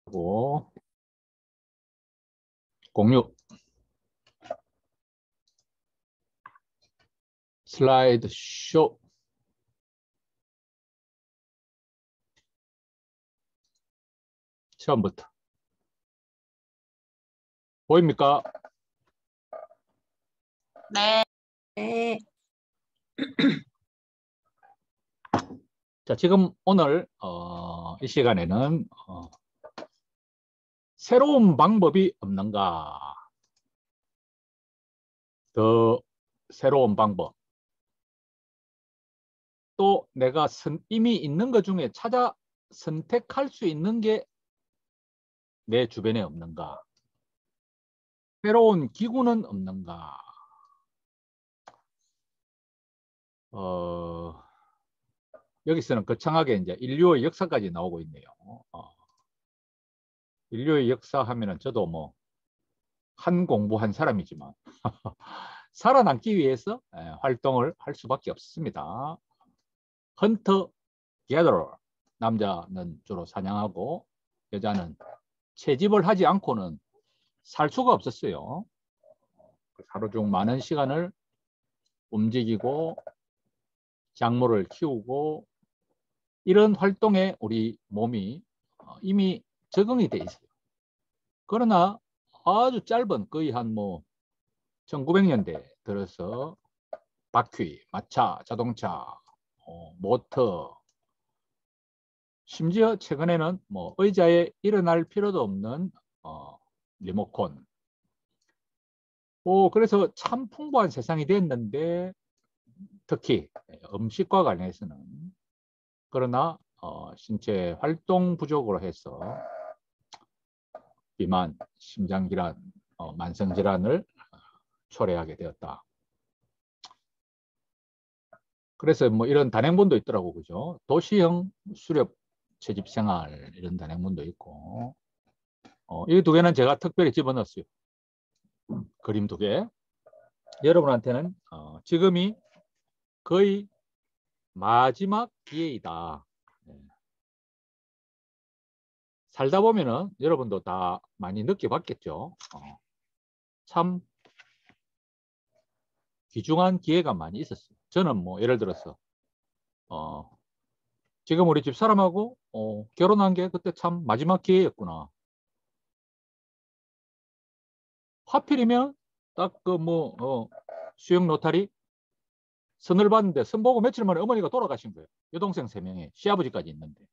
하고 공유 슬라이드 쇼 처음부터 보입니까? 네. 자, 지금 오늘 이 시간에는 새로운 방법이 없는가? 더 새로운 방법. 또 내가 이미 있는 것 중에 찾아 선택할 수 있는 게 내 주변에 없는가? 새로운 기구는 없는가? 여기서는 거창하게 이제 인류의 역사까지 나오고 있네요. 인류의 역사 하면은 저도 뭐 한 공부한 사람이지만 살아남기 위해서 활동을 할 수밖에 없습니다. 헌터 게더러, 남자는 주로 사냥하고 여자는 채집을 하지 않고는 살 수가 없었어요. 하루 중 많은 시간을 움직이고 작물을 키우고 이런 활동에 우리 몸이 이미 적응이 돼 있어요. 그러나 아주 짧은 거의 한 뭐 1900년대 들어서 바퀴, 마차, 자동차, 모터, 심지어 최근에는 뭐 의자에 일어날 필요도 없는 리모컨. 그래서 참 풍부한 세상이 됐는데 특히 음식과 관련해서는 그러나 신체 활동 부족으로 해서 비만, 심장질환, 만성질환을 초래하게 되었다. 그래서 뭐 이런 단행본도 있더라고, 그죠? 도시형 수렵 채집 생활 이런 단행본도 있고, 이 두 개는 제가 특별히 집어넣었어요. 그림 두 개. 여러분한테는 지금이 거의 마지막 기회이다. 살다 보면은 여러분도 다 많이 느껴봤겠죠. 참 귀중한 기회가 많이 있었어요. 저는 뭐 예를 들어서 지금 우리 집 사람하고 결혼한 게 그때 참 마지막 기회였구나. 하필이면 딱 그 뭐 수영 노타리 선을 봤는데 선 보고 며칠 만에 어머니가 돌아가신 거예요. 여동생 3명에 시아버지까지 있는데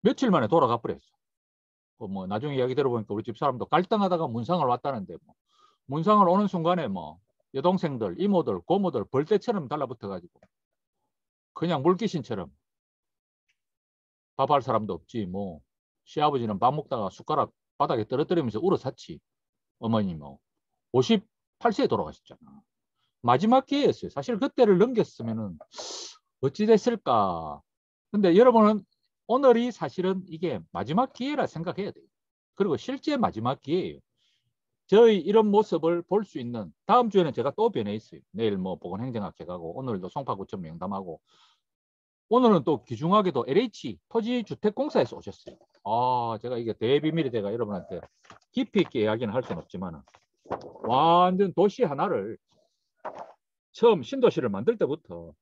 며칠 만에 돌아가 버렸어. 뭐 나중에 이야기 들어보니까 우리 집 사람도 갈등하다가 문상을 왔다는데 뭐 문상을 오는 순간에 뭐 여동생들, 이모들, 고모들 벌떼처럼 달라붙어가지고 그냥 물귀신처럼 밥할 사람도 없지 뭐 시아버지는 밥 먹다가 숟가락 바닥에 떨어뜨리면서 울어샀지. 어머니 뭐 58세에 돌아가셨잖아. 마지막 기회였어요. 사실 그때를 넘겼으면은 어찌 됐을까. 근데 여러분은 오늘이 사실은 이게 마지막 기회라 생각해야 돼요. 그리고 실제 마지막 기회예요. 저희 이런 모습을 볼 수 있는 다음 주에는 제가 또 변해 있어요. 내일 뭐 보건행정학회 가고 오늘도 송파구청 명담하고 오늘은 또 귀중하게도 LH 토지주택공사에서 오셨어요. 제가 이게 대비밀이 제가 여러분한테 깊이 있게 이야기는 할 수는 없지만 완전 도시 하나를 처음 신도시를 만들 때부터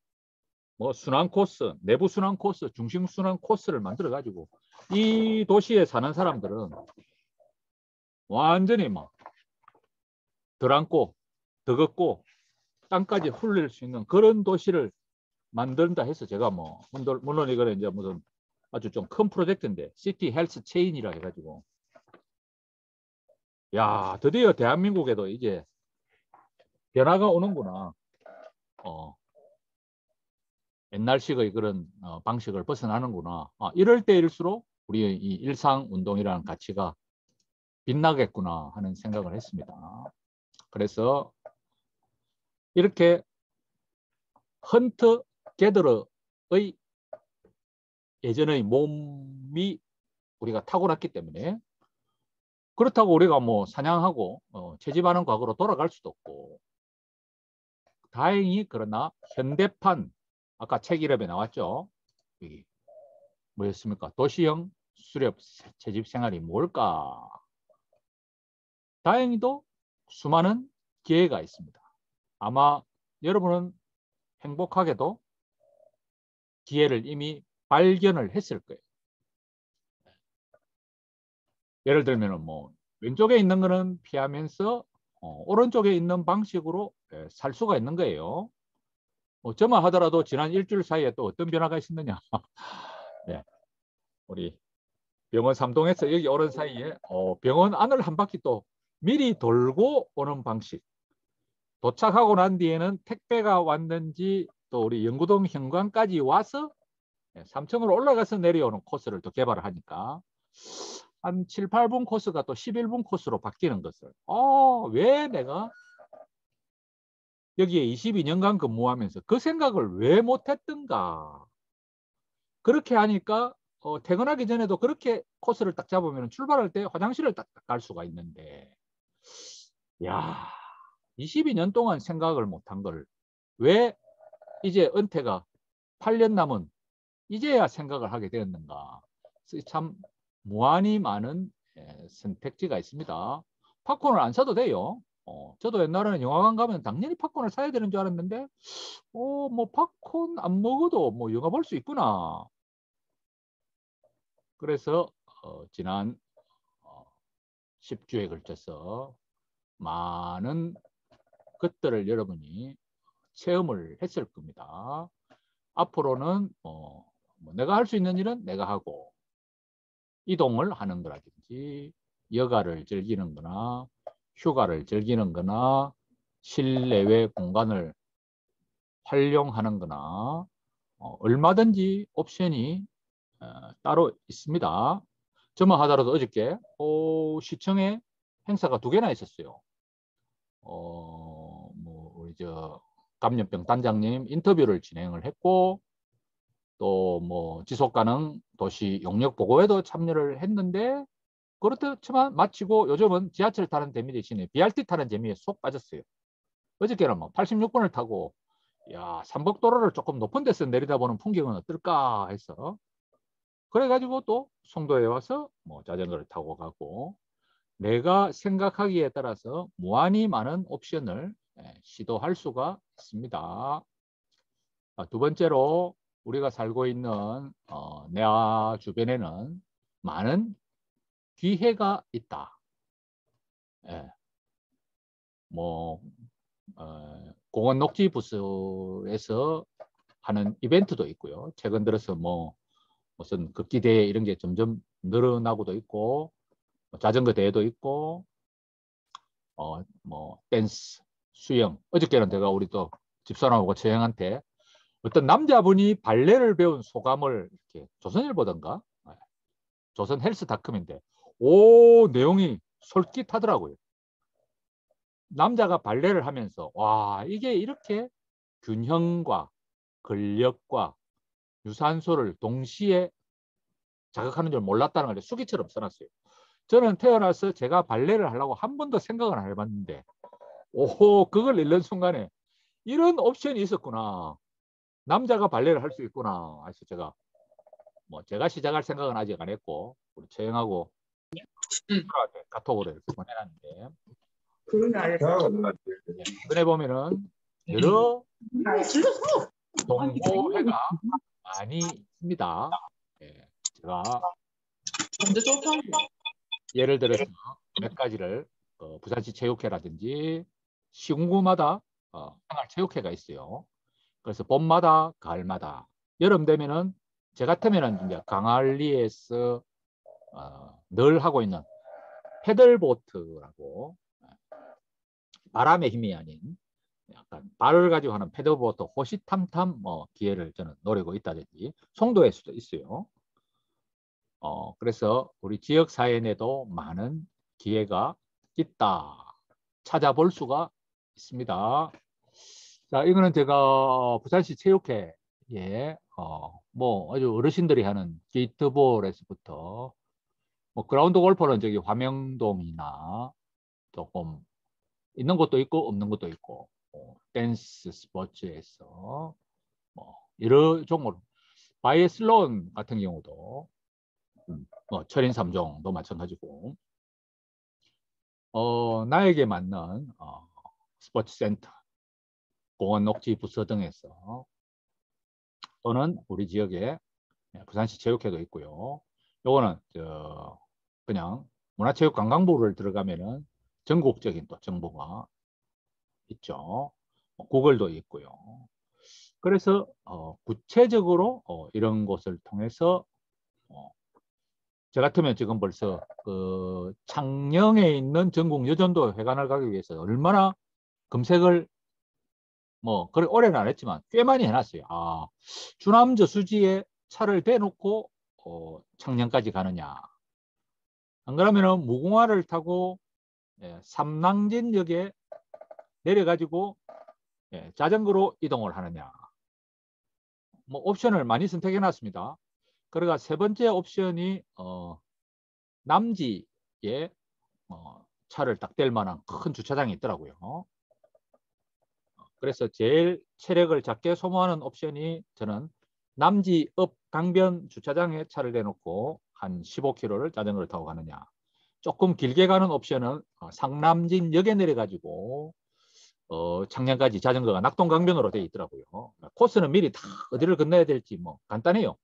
뭐 순환 코스, 내부 순환 코스, 중심 순환 코스를 만들어 가지고 이 도시에 사는 사람들은 완전히 막 덜 앉고 더 걷고 땅까지 흘릴 수 있는 그런 도시를 만든다 해서 제가 뭐 물론 이거는 이제 무슨 아주 좀 큰 프로젝트인데 시티 헬스 체인이라 해가지고 야 드디어 대한민국에도 이제 변화가 오는구나. 옛날식의 그런 방식을 벗어나는구나. 이럴 때일수록 우리의 이 일상 운동이라는 가치가 빛나겠구나 하는 생각을 했습니다. 그래서 이렇게 헌터 게더러의 예전의 몸이 우리가 타고났기 때문에 그렇다고 우리가 뭐 사냥하고 채집하는 과거로 돌아갈 수도 없고 다행히 그러나 현대판 아까 책 이름에 나왔죠. 뭐였습니까? 도시형 수렵 채집 생활이 뭘까? 다행히도 수많은 기회가 있습니다. 아마 여러분은 행복하게도 기회를 이미 발견을 했을 거예요. 예를 들면 뭐 왼쪽에 있는 거는 피하면서 오른쪽에 있는 방식으로 살 수가 있는 거예요. 저만 하더라도 지난 일주일 사이에 또 어떤 변화가 있었느냐. 네. 우리 병원 3동에서 여기 오는 사이에 병원 안을 한 바퀴 또 미리 돌고 오는 방식. 도착하고 난 뒤에는 택배가 왔는지 또 우리 영구동 현관까지 와서 3층으로 올라가서 내려오는 코스를 또 개발을 하니까 한 7, 8분 코스가 또 11분 코스로 바뀌는 것을 왜 내가 여기에 22년간 근무하면서 그 생각을 왜 못했던가. 그렇게 하니까 퇴근하기 전에도 그렇게 코스를 딱 잡으면 출발할 때 화장실을 딱 갈 수가 있는데 야 22년 동안 생각을 못한 걸 왜 이제 은퇴가 8년 남은 이제야 생각을 하게 되었는가. 참 무한히 많은 선택지가 있습니다. 팝콘을 안 사도 돼요. 저도 옛날에는 영화관 가면 당연히 팝콘을 사야 되는 줄 알았는데 뭐 팝콘 안 먹어도 뭐 영화 볼 수 있구나. 그래서 지난 10주에 걸쳐서 많은 것들을 여러분이 체험을 했을 겁니다. 앞으로는 뭐 내가 할 수 있는 일은 내가 하고 이동을 하는 거라든지 여가를 즐기는 거나 휴가를 즐기는 거나 실내외 공간을 활용하는 거나 얼마든지 옵션이 따로 있습니다. 저만 하더라도 어저께 시청에 행사가 2개나 있었어요. 뭐 우리 저 감염병 단장님 인터뷰를 진행을 했고 또 뭐 지속가능 도시 용역 보고에도 참여를 했는데 그렇지만 마치고 요즘은 지하철 타는 재미 대신에 BRT 타는 재미에 쏙 빠졌어요. 어저께는 뭐 86번을 타고 야 삼복도로를 조금 높은 데서 내려다보는 풍경은 어떨까 해서 그래가지고 또 송도에 와서 뭐 자전거를 타고 가고 내가 생각하기에 따라서 무한히 많은 옵션을 시도할 수가 있습니다. 두 번째로 우리가 살고 있는 내 주변에는 많은 기회가 있다. 예. 뭐 공원 녹지 부스에서 하는 이벤트도 있고요. 최근 들어서 뭐 무슨 극기 대회 이런 게 점점 늘어나고도 있고 자전거 대회도 있고 뭐 댄스, 수영. 어저께는 제가 우리 또 집사람하고 처형한테 어떤 남자분이 발레를 배운 소감을 이렇게 조선일보던가 조선 헬스닷컴인데 내용이 솔깃하더라고요. 남자가 발레를 하면서 와 이게 이렇게 균형과 근력과 유산소를 동시에 자극하는 줄 몰랐다는 걸 수기처럼 써놨어요. 저는 태어나서 제가 발레를 하려고 한 번도 생각을 안 해봤는데 그걸 읽는 순간에 이런 옵션이 있었구나. 남자가 발레를 할 수 있구나. 그래서 제가 시작할 생각은 아직 안 했고 우리 채영하고 카톡으로 이렇게 보내놨는데 이번에 보면은 여러 동호회가 많이 있습니다. 제가 예를 들어서 몇 가지를 부산시 체육회라든지 시군구마다 생활 체육회가 있어요. 그래서 봄마다 가을마다 여름 되면은 제 같으면은 이제 강안리에서 늘 하고 있는 패들보트라고 바람의 힘이 아닌 약간 발을 가지고 하는 패들보트 호시탐탐 기회를 저는 노리고 있다든지 송도에서도 있어요. 그래서 우리 지역 사회 내도 많은 기회가 있다. 찾아볼 수가 있습니다. 자, 이거는 제가 부산시 체육회에 뭐 아주 어르신들이 하는 게이트볼에서부터 뭐 그라운드 골프는 저기 화명동이나 조금 있는 것도 있고 없는 것도 있고 댄스 스포츠에서 뭐 여러 종목 바이애슬론 같은 경우도 뭐 철인 3종도 마찬가지고 나에게 맞는 스포츠 센터, 공원 녹지 부서 등에서 또는 우리 지역에 부산시 체육회도 있고요. 요거는 그냥 문화체육관광부를 들어가면은 전국적인 또 정보가 있죠. 구글도 있고요. 그래서 구체적으로 이런 곳을 통해서 저 같으면 지금 벌써 그 창녕에 있는 전국 여전도 회관을 가기 위해서 얼마나 검색을 뭐 그래 오래는 안 했지만 꽤 많이 해놨어요. 아, 주남저 수지에 차를 대놓고 창녕까지 가느냐. 안 그러면은 무궁화를 타고 삼낭진역에 내려가지고 자전거로 이동을 하느냐. 뭐 옵션을 많이 선택해 놨습니다. 그러가 세 번째 옵션이 남지에 차를 딱 댈 만한 큰 주차장이 있더라고요. 그래서 제일 체력을 작게 소모하는 옵션이 저는 남지읍 강변 주차장에 차를 대놓고 한 15km를 자전거를 타고 가느냐. 조금 길게 가는 옵션은 상남진역에 내려가지고 창녕까지 자전거가 낙동강변으로 되어 있더라고요. 코스는 미리 다 어디를 건너야 될지 뭐 간단해요.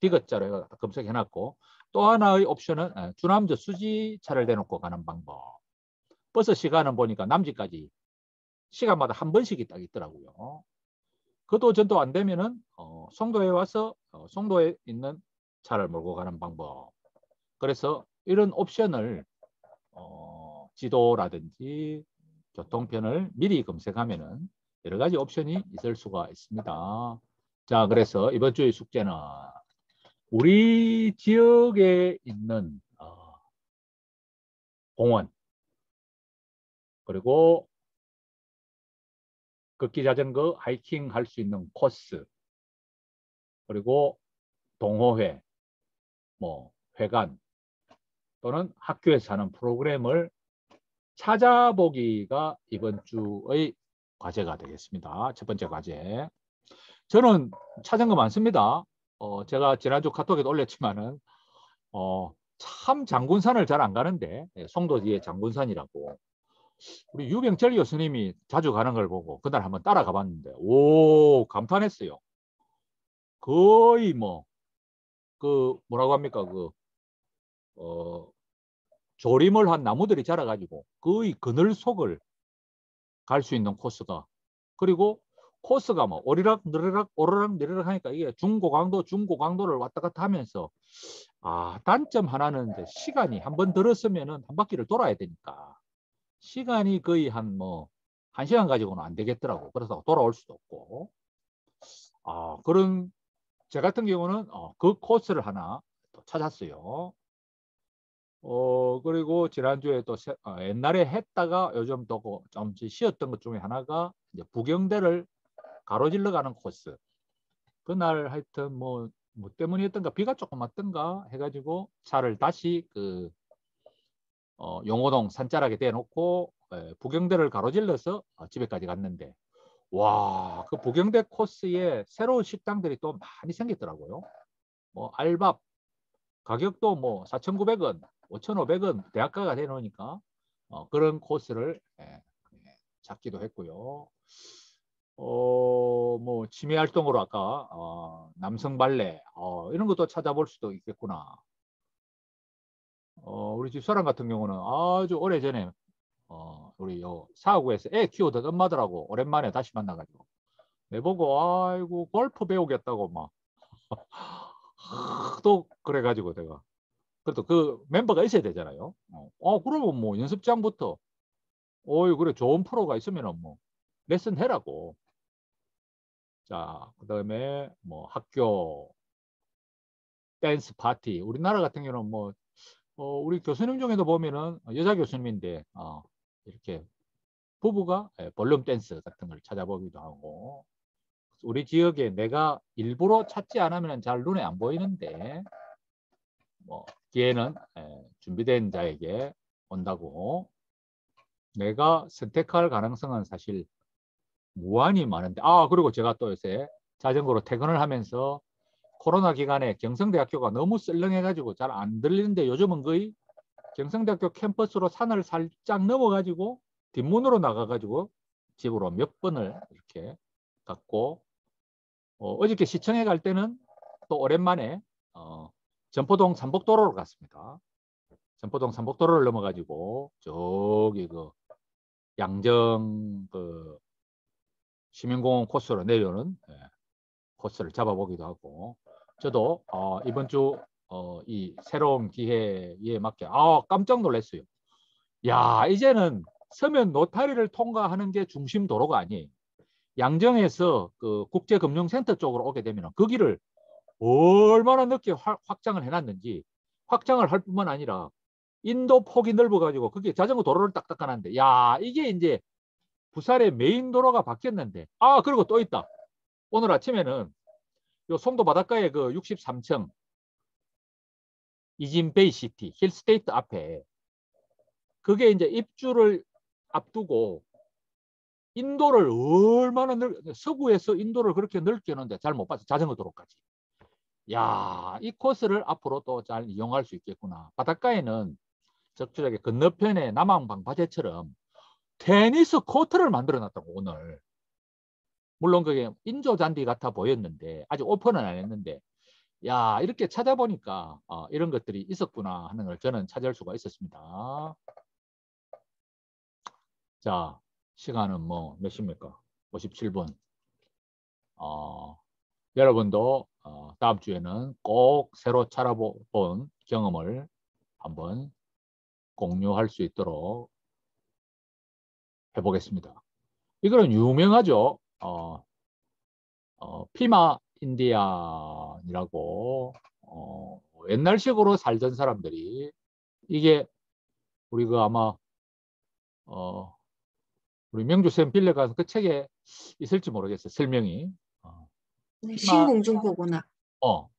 비거자로 검색해놨고 또 하나의 옵션은 주남저 수지차를 대놓고 가는 방법. 버스 시간은 보니까 남지까지 시간마다 한 번씩이 딱 있더라고요. 그것도 전도 안 되면은 송도에 와서 송도에 있는 차를 몰고 가는 방법. 그래서 이런 옵션을 지도라든지 교통편을 미리 검색하면은 여러 가지 옵션이 있을 수가 있습니다. 자, 그래서 이번 주의 숙제는 우리 지역에 있는 공원 그리고 걷기 자전거 하이킹 할 수 있는 코스 그리고 동호회 뭐 회관 또는 학교에서 하는 프로그램을 찾아보기가 이번 주의 과제가 되겠습니다. 첫 번째 과제. 저는 찾은 거 많습니다. 제가 지난주 카톡에도 올렸지만은 참 장군산을 잘 안 가는데 송도 뒤에 장군산이라고 우리 유병철 교수님이 자주 가는 걸 보고 그날 한번 따라가 봤는데 오 감탄했어요. 거의 뭐 그 뭐라고 합니까 그 조림을 한 나무들이 자라가지고 거의 그늘 속을 갈 수 있는 코스가 그리고 코스가 뭐 오리락 느리락 오르락 내리락 하니까 이게 중고강도를 왔다 갔다 하면서 단점 하나는 이제 시간이 한번 들었으면은 한 바퀴를 돌아야 되니까 시간이 거의 한 뭐 1시간 가지고는 안 되겠더라고. 그래서 돌아올 수도 없고 그런 제 같은 경우는 그 코스를 하나 또 찾았어요. 그리고 지난주에 또 옛날에 했다가 요즘 또 좀 쉬었던 것 중에 하나가 이제 부경대를 가로질러 가는 코스. 그날 하여튼 뭐 때문이었던가 비가 조금 왔던가 해가지고 차를 다시 그 용호동 산자락에 대놓고 부경대를 가로질러서 집에까지 갔는데 와, 그 부경대 코스에 새로운 식당들이 또 많이 생겼더라고요. 뭐 알밥 가격도 뭐 4,900원, 5,500원 대학가가 되놓으니까 그런 코스를 잡기도 했고요. 뭐 취미 활동으로 아까 남성 발레 이런 것도 찾아볼 수도 있겠구나. 우리 집사람 같은 경우는 아주 오래전에 우리 사구에서 애 키우던 엄마들하고 오랜만에 다시 만나가지고 내보고 아이고 골프 배우겠다고 막 또 그래가지고 내가 그래도 그 멤버가 있어야 되잖아요. 그러면 뭐 연습장부터 어이 그래 좋은 프로가 있으면 뭐 레슨 해라고. 자, 그다음에 뭐 학교 댄스 파티. 우리나라 같은 경우는 뭐 우리 교수님 중에도 보면은 여자 교수님인데 이렇게 부부가 볼룸 댄스 같은 걸 찾아보기도 하고 우리 지역에 내가 일부러 찾지 않으면 잘 눈에 안 보이는데 뭐 기회는 준비된 자에게 온다고 내가 선택할 가능성은 사실 무한히 많은데 그리고 제가 또 요새 자전거로 퇴근을 하면서 코로나 기간에 경성대학교가 너무 썰렁해가지고 잘 안 들리는데 요즘은 거의 경성대학교 캠퍼스로 산을 살짝 넘어가지고 뒷문으로 나가가지고 집으로 몇 번을 이렇게 갔고 어저께 시청에 갈 때는 또 오랜만에 전포동 삼복도로로 갔습니다. 전포동 삼복도로를 넘어가지고 저기 그 양정 그 시민공원 코스로 내려오는 코스를 잡아보기도 하고 저도 이번 주 이 새로운 기회에 맞게 깜짝 놀랐어요. 야 이제는 서면 노타리를 통과하는 게 중심 도로가 아니에요. 양정에서 그 국제금융센터 쪽으로 오게 되면 그 길을 얼마나 늦게 확장을 해놨는지 확장을 할 뿐만 아니라 인도 폭이 넓어가지고 그게 자전거 도로를 딱딱 가는데 야 이게 이제 부산의 메인 도로가 바뀌었는데 그리고 또 있다. 오늘 아침에는 요 송도 바닷가에 그 63층 이진베이시티 힐스테이트 앞에 그게 이제 입주를 앞두고 인도를 얼마나 서구에서 인도를 그렇게 넓게 하는데 잘 못 봤어. 자전거 도로까지. 야, 이 코스를 앞으로 또 잘 이용할 수 있겠구나. 바닷가에는 적절하게 건너편에 남항방파제처럼 테니스 코트를 만들어 놨다고 오늘. 물론 그게 인조잔디 같아 보였는데 아직 오픈은 안 했는데 야 이렇게 찾아보니까 이런 것들이 있었구나 하는 걸 저는 찾을 수가 있었습니다. 자 시간은 뭐 몇 시입니까? 57분. 여러분도 다음 주에는 꼭 새로 찾아본 경험을 한번 공유할 수 있도록 해보겠습니다. 이거는 유명하죠. 피마 인디안이라고 옛날식으로 살던 사람들이 이게 우리 그 아마 우리 명주쌤 빌려가서 그 책에 있을지 모르겠어요. 설명이. 네, 피마 신공중보구나.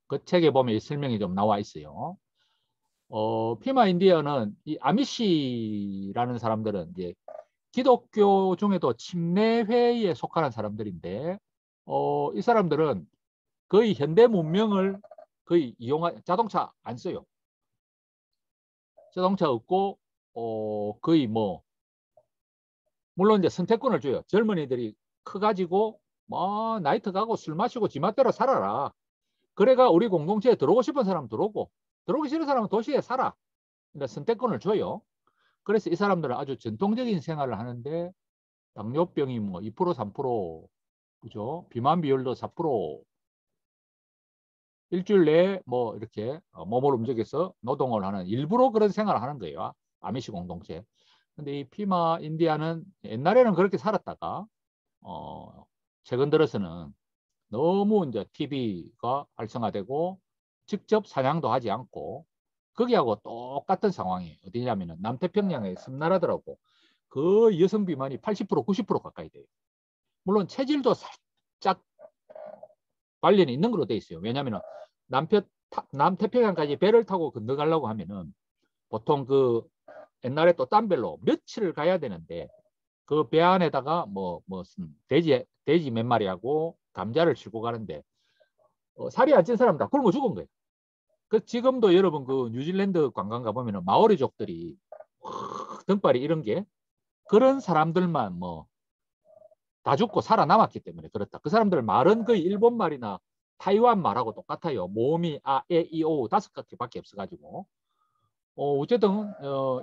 그 책에 보면 이 설명이 좀 나와 있어요. 피마 인디언은 이 아미시라는 사람들은 이제 기독교 중에도 침례회에 속하는 사람들인데 이 사람들은 거의 현대 문명을 거의 이용한 자동차 안 써요. 자동차 없고 거의 뭐 물론 이제 선택권을 줘요. 젊은이들이 커가지고 뭐 나이트 가고 술 마시고 지맛대로 살아라. 그래가 우리 공동체에 들어오고 싶은 사람 들어오고 들어오기 싫은 사람은 도시에 살아. 그러니까 선택권을 줘요. 그래서 이 사람들은 아주 전통적인 생활을 하는데 당뇨병이 뭐 2% 3% 그죠? 비만 비율도 4% 일주일 내에 뭐 이렇게 몸을 움직여서 노동을 하는 일부러 그런 생활을 하는 거예요. 아미시 공동체. 근데 이 피마 인디아는 옛날에는 그렇게 살았다가 최근 들어서는 너무 이제 TV가 활성화되고 직접 사냥도 하지 않고 거기하고 똑같은 상황이에요. 어디냐면은 남태평양의 섬나라더라고. 그 여성 비만이 80% 90% 가까이 돼요. 물론 체질도 살짝 관련이 있는 걸로 돼 있어요. 왜냐하면 남태평양까지 배를 타고 건너가려고 하면은 보통 그 옛날에 또 딴 배로 며칠을 가야 되는데 그 배 안에다가 뭐 돼지 몇 마리하고 감자를 싣고 가는데 살이 안 찐 사람 다 굶어 죽은 거예요. 그 지금도 여러분 그 뉴질랜드 관광 가보면은 마오리족들이 등발이 이런 게 그런 사람들만 뭐 다 죽고 살아남았기 때문에 그렇다. 그 사람들 말은 거의 일본 말이나 타이완 말하고 똑같아요. 모음이 에, 이, 오 5가지밖에 없어가지고 어쨌든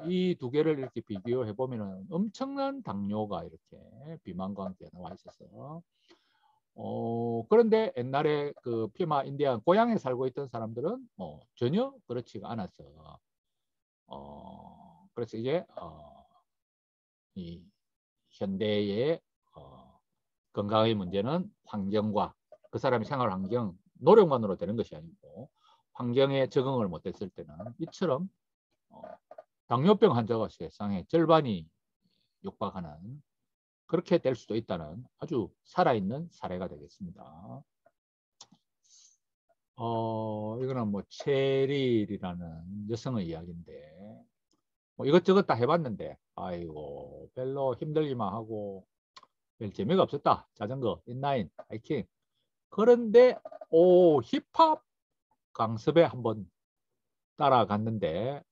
이 두 개를 이렇게 비교해 보면은 엄청난 당뇨가 이렇게 비만과 함께 나와 있어서 그런데 옛날에 그 피마 인디안 고향에 살고 있던 사람들은 전혀 그렇지가 않았어. 그래서 이제 이 현대의 건강의 문제는 환경과 그 사람의 생활 환경 노력만으로 되는 것이 아니고 환경에 적응을 못했을 때는 이처럼 당뇨병 환자가 세상에 절반이 육박하는 그렇게 될 수도 있다는 아주 살아있는 사례가 되겠습니다. 이거는 뭐 체릴이라는 여성의 이야기인데 뭐 이것저것 다 해봤는데 아이고 별로 힘들기만 하고 별 재미가 없었다. 자전거, 인라인, 하이킹. 그런데 힙합 강습에 한번 따라갔는데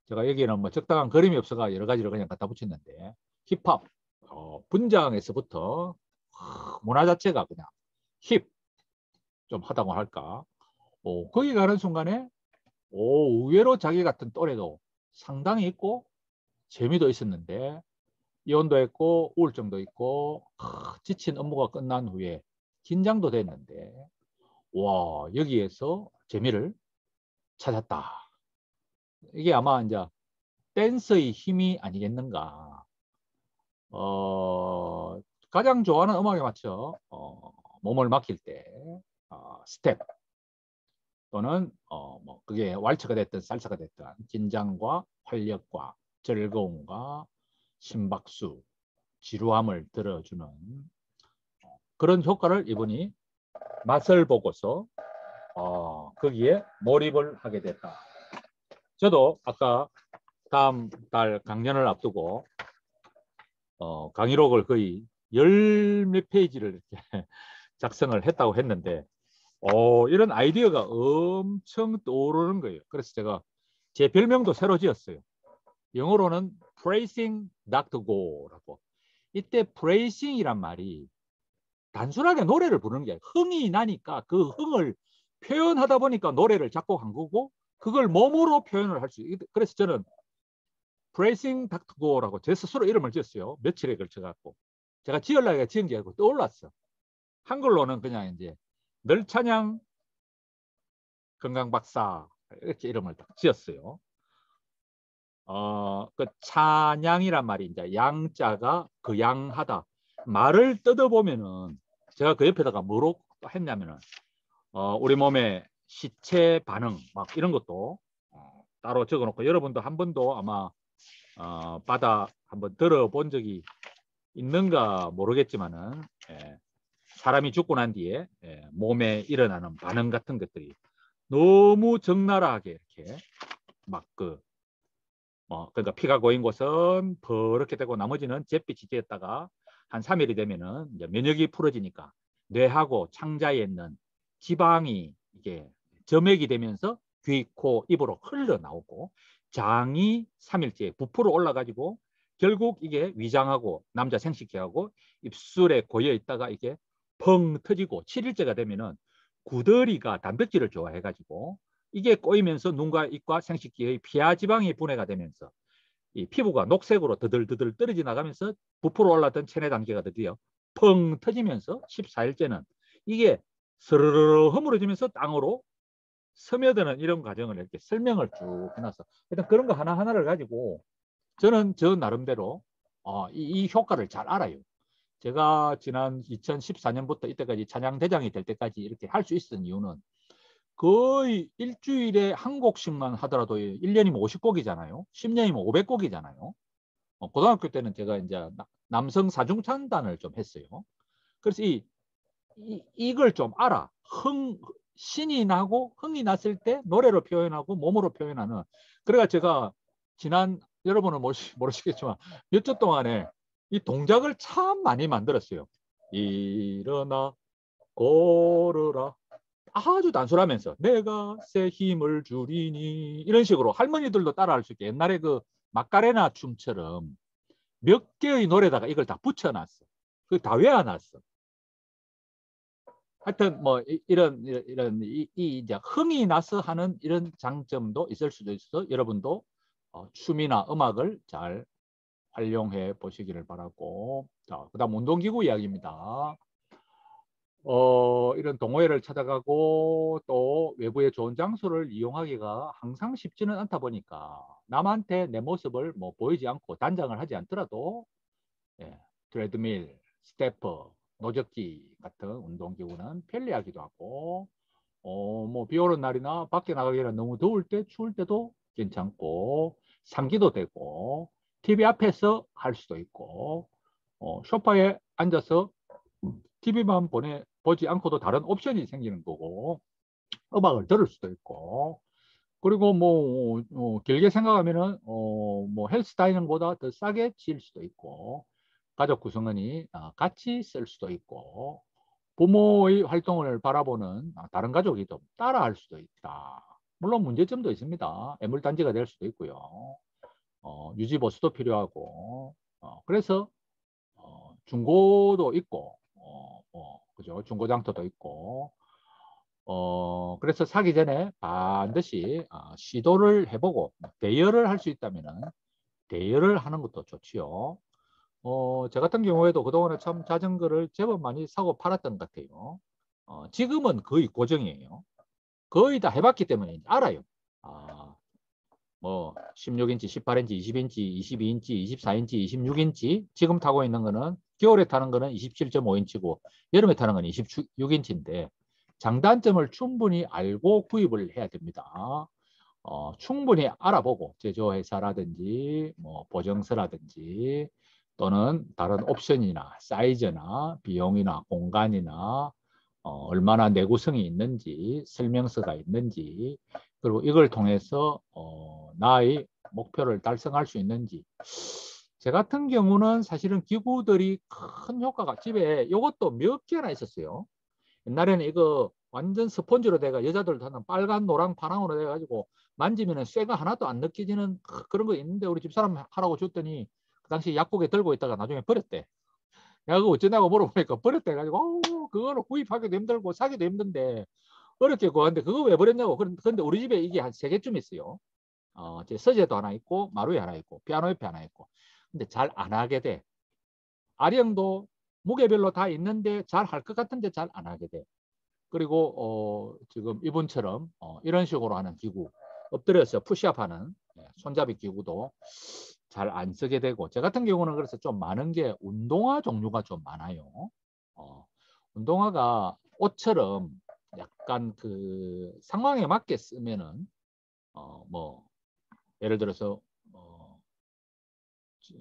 제가 여기는 뭐 적당한 그림이 없어가 여러 가지를 그냥 갖다 붙였는데 힙합 분장에서부터 문화 자체가 그냥 힙 좀 하다고 할까. 거기 가는 순간에 의외로 자기 같은 또래도 상당히 있고 재미도 있었는데 이혼도 했고 우울증도 있고 지친 업무가 끝난 후에 긴장도 됐는데 와 여기에서 재미를 찾았다. 이게 아마 이제 댄스의 힘이 아니겠는가. 가장 좋아하는 음악에 맞춰 몸을 맡길 때 스텝 또는 뭐 그게 왈츠가 됐든 살사가 됐든 긴장과 활력과 즐거움과 심박수, 지루함을 들어주는 그런 효과를 이분이 맛을 보고서 거기에 몰입을 하게 됐다. 저도 아까 다음 달 강연을 앞두고 강의록을 거의 열 몇 페이지를 이렇게 작성을 했다고 했는데 이런 아이디어가 엄청 떠오르는 거예요. 그래서 제가 제 별명도 새로 지었어요. 영어로는 Praising Dr. Go라고. 이때 praising이란 말이 단순하게 노래를 부르는 게 아니라 흥이 나니까 그 흥을 표현하다 보니까 노래를 작곡한 거고 그걸 몸으로 표현을 할 수 있어요. 그래서 저는 Praising Dr. Go라고 제 스스로 이름을 지었어요. 며칠에 걸쳐갖고. 제가 지으려고 지은 게 아니고 떠올랐어. 한글로는 그냥 이제 늘 찬양 건강박사 이렇게 이름을 딱 지었어요. 그 찬양이란 말이 이제 양자가 그 양하다. 말을 뜯어보면은 제가 그 옆에다가 뭐로 했냐면은 우리 몸의 시체 반응 막 이런 것도 따로 적어놓고 여러분도 한 번도 아마 받아 한번 들어본 적이 있는가 모르겠지만은 사람이 죽고 난 뒤에 몸에 일어나는 반응 같은 것들이 너무 적나라하게 이렇게 막 그러니까 피가 고인 곳은 버렇게 되고 나머지는 잿빛이 되었다가 한 3일이 되면은 이제 면역이 풀어지니까 뇌하고 창자에 있는 지방이 이게 점액이 되면서 귀, 코, 입으로 흘러나오고 장이 3일째 부풀어 올라가지고 결국 이게 위장하고 남자 생식기하고 입술에 고여 있다가 이게 펑 터지고 7일째가 되면은 구더리가 단백질을 좋아해가지고 이게 꼬이면서 눈과 입과 생식기의 피하 지방이 분해가 되면서 이 피부가 녹색으로 드들드들 떨어져 나가면서 부풀어 올랐던 체내 단계가 드디어 펑 터지면서 14일째는 이게 스르르 허물어지면서 땅으로 스며드는 이런 과정을 이렇게 설명을 쭉 해놨어. 일단 그런 거 하나하나를 가지고 저는 저 나름대로 이 효과를 잘 알아요. 제가 지난 2014년부터 이때까지 찬양대장이 될 때까지 이렇게 할 수 있었던 이유는 거의 일주일에 한 곡씩만 하더라도 1년이면 50곡이잖아요. 10년이면 500곡이잖아요. 고등학교 때는 제가 이제 남성 사중창단을 좀 했어요. 그래서 이걸 좀 알아. 신이 나고 흥이 났을 때 노래로 표현하고 몸으로 표현하는. 그래가 제가 지난 여러분은 모르시겠지만 몇 주 동안에 이 동작을 참 많이 만들었어요. 일어나 걸어라. 아주 단순하면서 내가 새 힘을 주리니 이런 식으로 할머니들도 따라할 수 있게 옛날에 그 마카레나 춤처럼 몇 개의 노래다가 이걸 다 붙여놨어. 그 다 외워놨어. 하여튼 뭐 이런 이제 흥이 나서 하는 이런 장점도 있을 수도 있어. 여러분도 춤이나 음악을 잘 활용해 보시기를 바라고. 자, 그다음 운동기구 이야기입니다. 이런 동호회를 찾아가고 또 외부의 좋은 장소를 이용하기가 항상 쉽지는 않다 보니까 남한테 내 모습을 뭐 보이지 않고 단장을 하지 않더라도 트레드밀, 스태퍼, 노적기 같은 운동기구는 편리하기도 하고 뭐 비 오는 날이나 밖에 나가기는 너무 더울 때 추울 때도 괜찮고 상기도 되고 TV 앞에서 할 수도 있고 소파에 앉아서 TV만 보지 않고도 다른 옵션이 생기는 거고 음악을 들을 수도 있고 그리고 뭐 길게 생각하면은 뭐 헬스 다이닝보다 더 싸게 칠 수도 있고 가족 구성원이 같이 쓸 수도 있고 부모의 활동을 바라보는 다른 가족이 좀 따라할 수도 있다. 물론 문제점도 있습니다. 애물단지가 될 수도 있고요. 유지보수도 필요하고 그래서 중고도 있고 그죠? 중고장터도 있고 그래서 사기 전에 반드시 시도를 해보고 대여를 할 수 있다면 대여를 하는 것도 좋지요. 저 같은 경우에도 그동안에 참 자전거를 제법 많이 사고 팔았던 것 같아요. 지금은 거의 고정이에요. 거의 다 해봤기 때문에 알아요. 뭐 16인치, 18인치, 20인치, 22인치, 24인치, 26인치 지금 타고 있는 거는 겨울에 타는 거는 27.5인치고 여름에 타는 건 26인치인데 장단점을 충분히 알고 구입을 해야 됩니다. 충분히 알아보고 제조회사라든지 뭐 보증서라든지 또는 다른 옵션이나 사이즈나 비용이나 공간이나 얼마나 내구성이 있는지 설명서가 있는지 그리고 이걸 통해서 나의 목표를 달성할 수 있는지 제 같은 경우는 사실은 기구들이 큰 효과가 집에 이것도 몇 개나 있었어요. 옛날에는 이거 완전 스펀지로 돼가 여자들도 하는 빨간 노랑 파랑으로 돼가지고 만지면은 쇠가 하나도 안 느껴지는 그런 거 있는데 우리 집사람 하라고 줬더니 그 당시 약국에 들고 있다가 나중에 버렸대. 내가 그거 어쩌냐고 물어보니까 버렸대 가지고 그거를 구입하기도 힘들고 사기도 힘든데 어렵게 구하는데 그거 왜 버렸냐고. 그런데 우리 집에 이게 한 3개쯤 있어요. 제 서재도 하나 있고 마루에 하나 있고 피아노 옆에 하나 있고. 근데 잘 안 하게 돼. 아령도 무게별로 다 있는데 잘 할 것 같은데 잘 안 하게 돼. 그리고 지금 이분처럼 이런 식으로 하는 기구 엎드려서 푸시업하는 손잡이 기구도 잘 안 쓰게 되고 저 같은 경우는 그래서 좀 많은 게 운동화 종류가 좀 많아요. 운동화가 옷처럼 약간 그 상황에 맞게 쓰면은 뭐 예를 들어서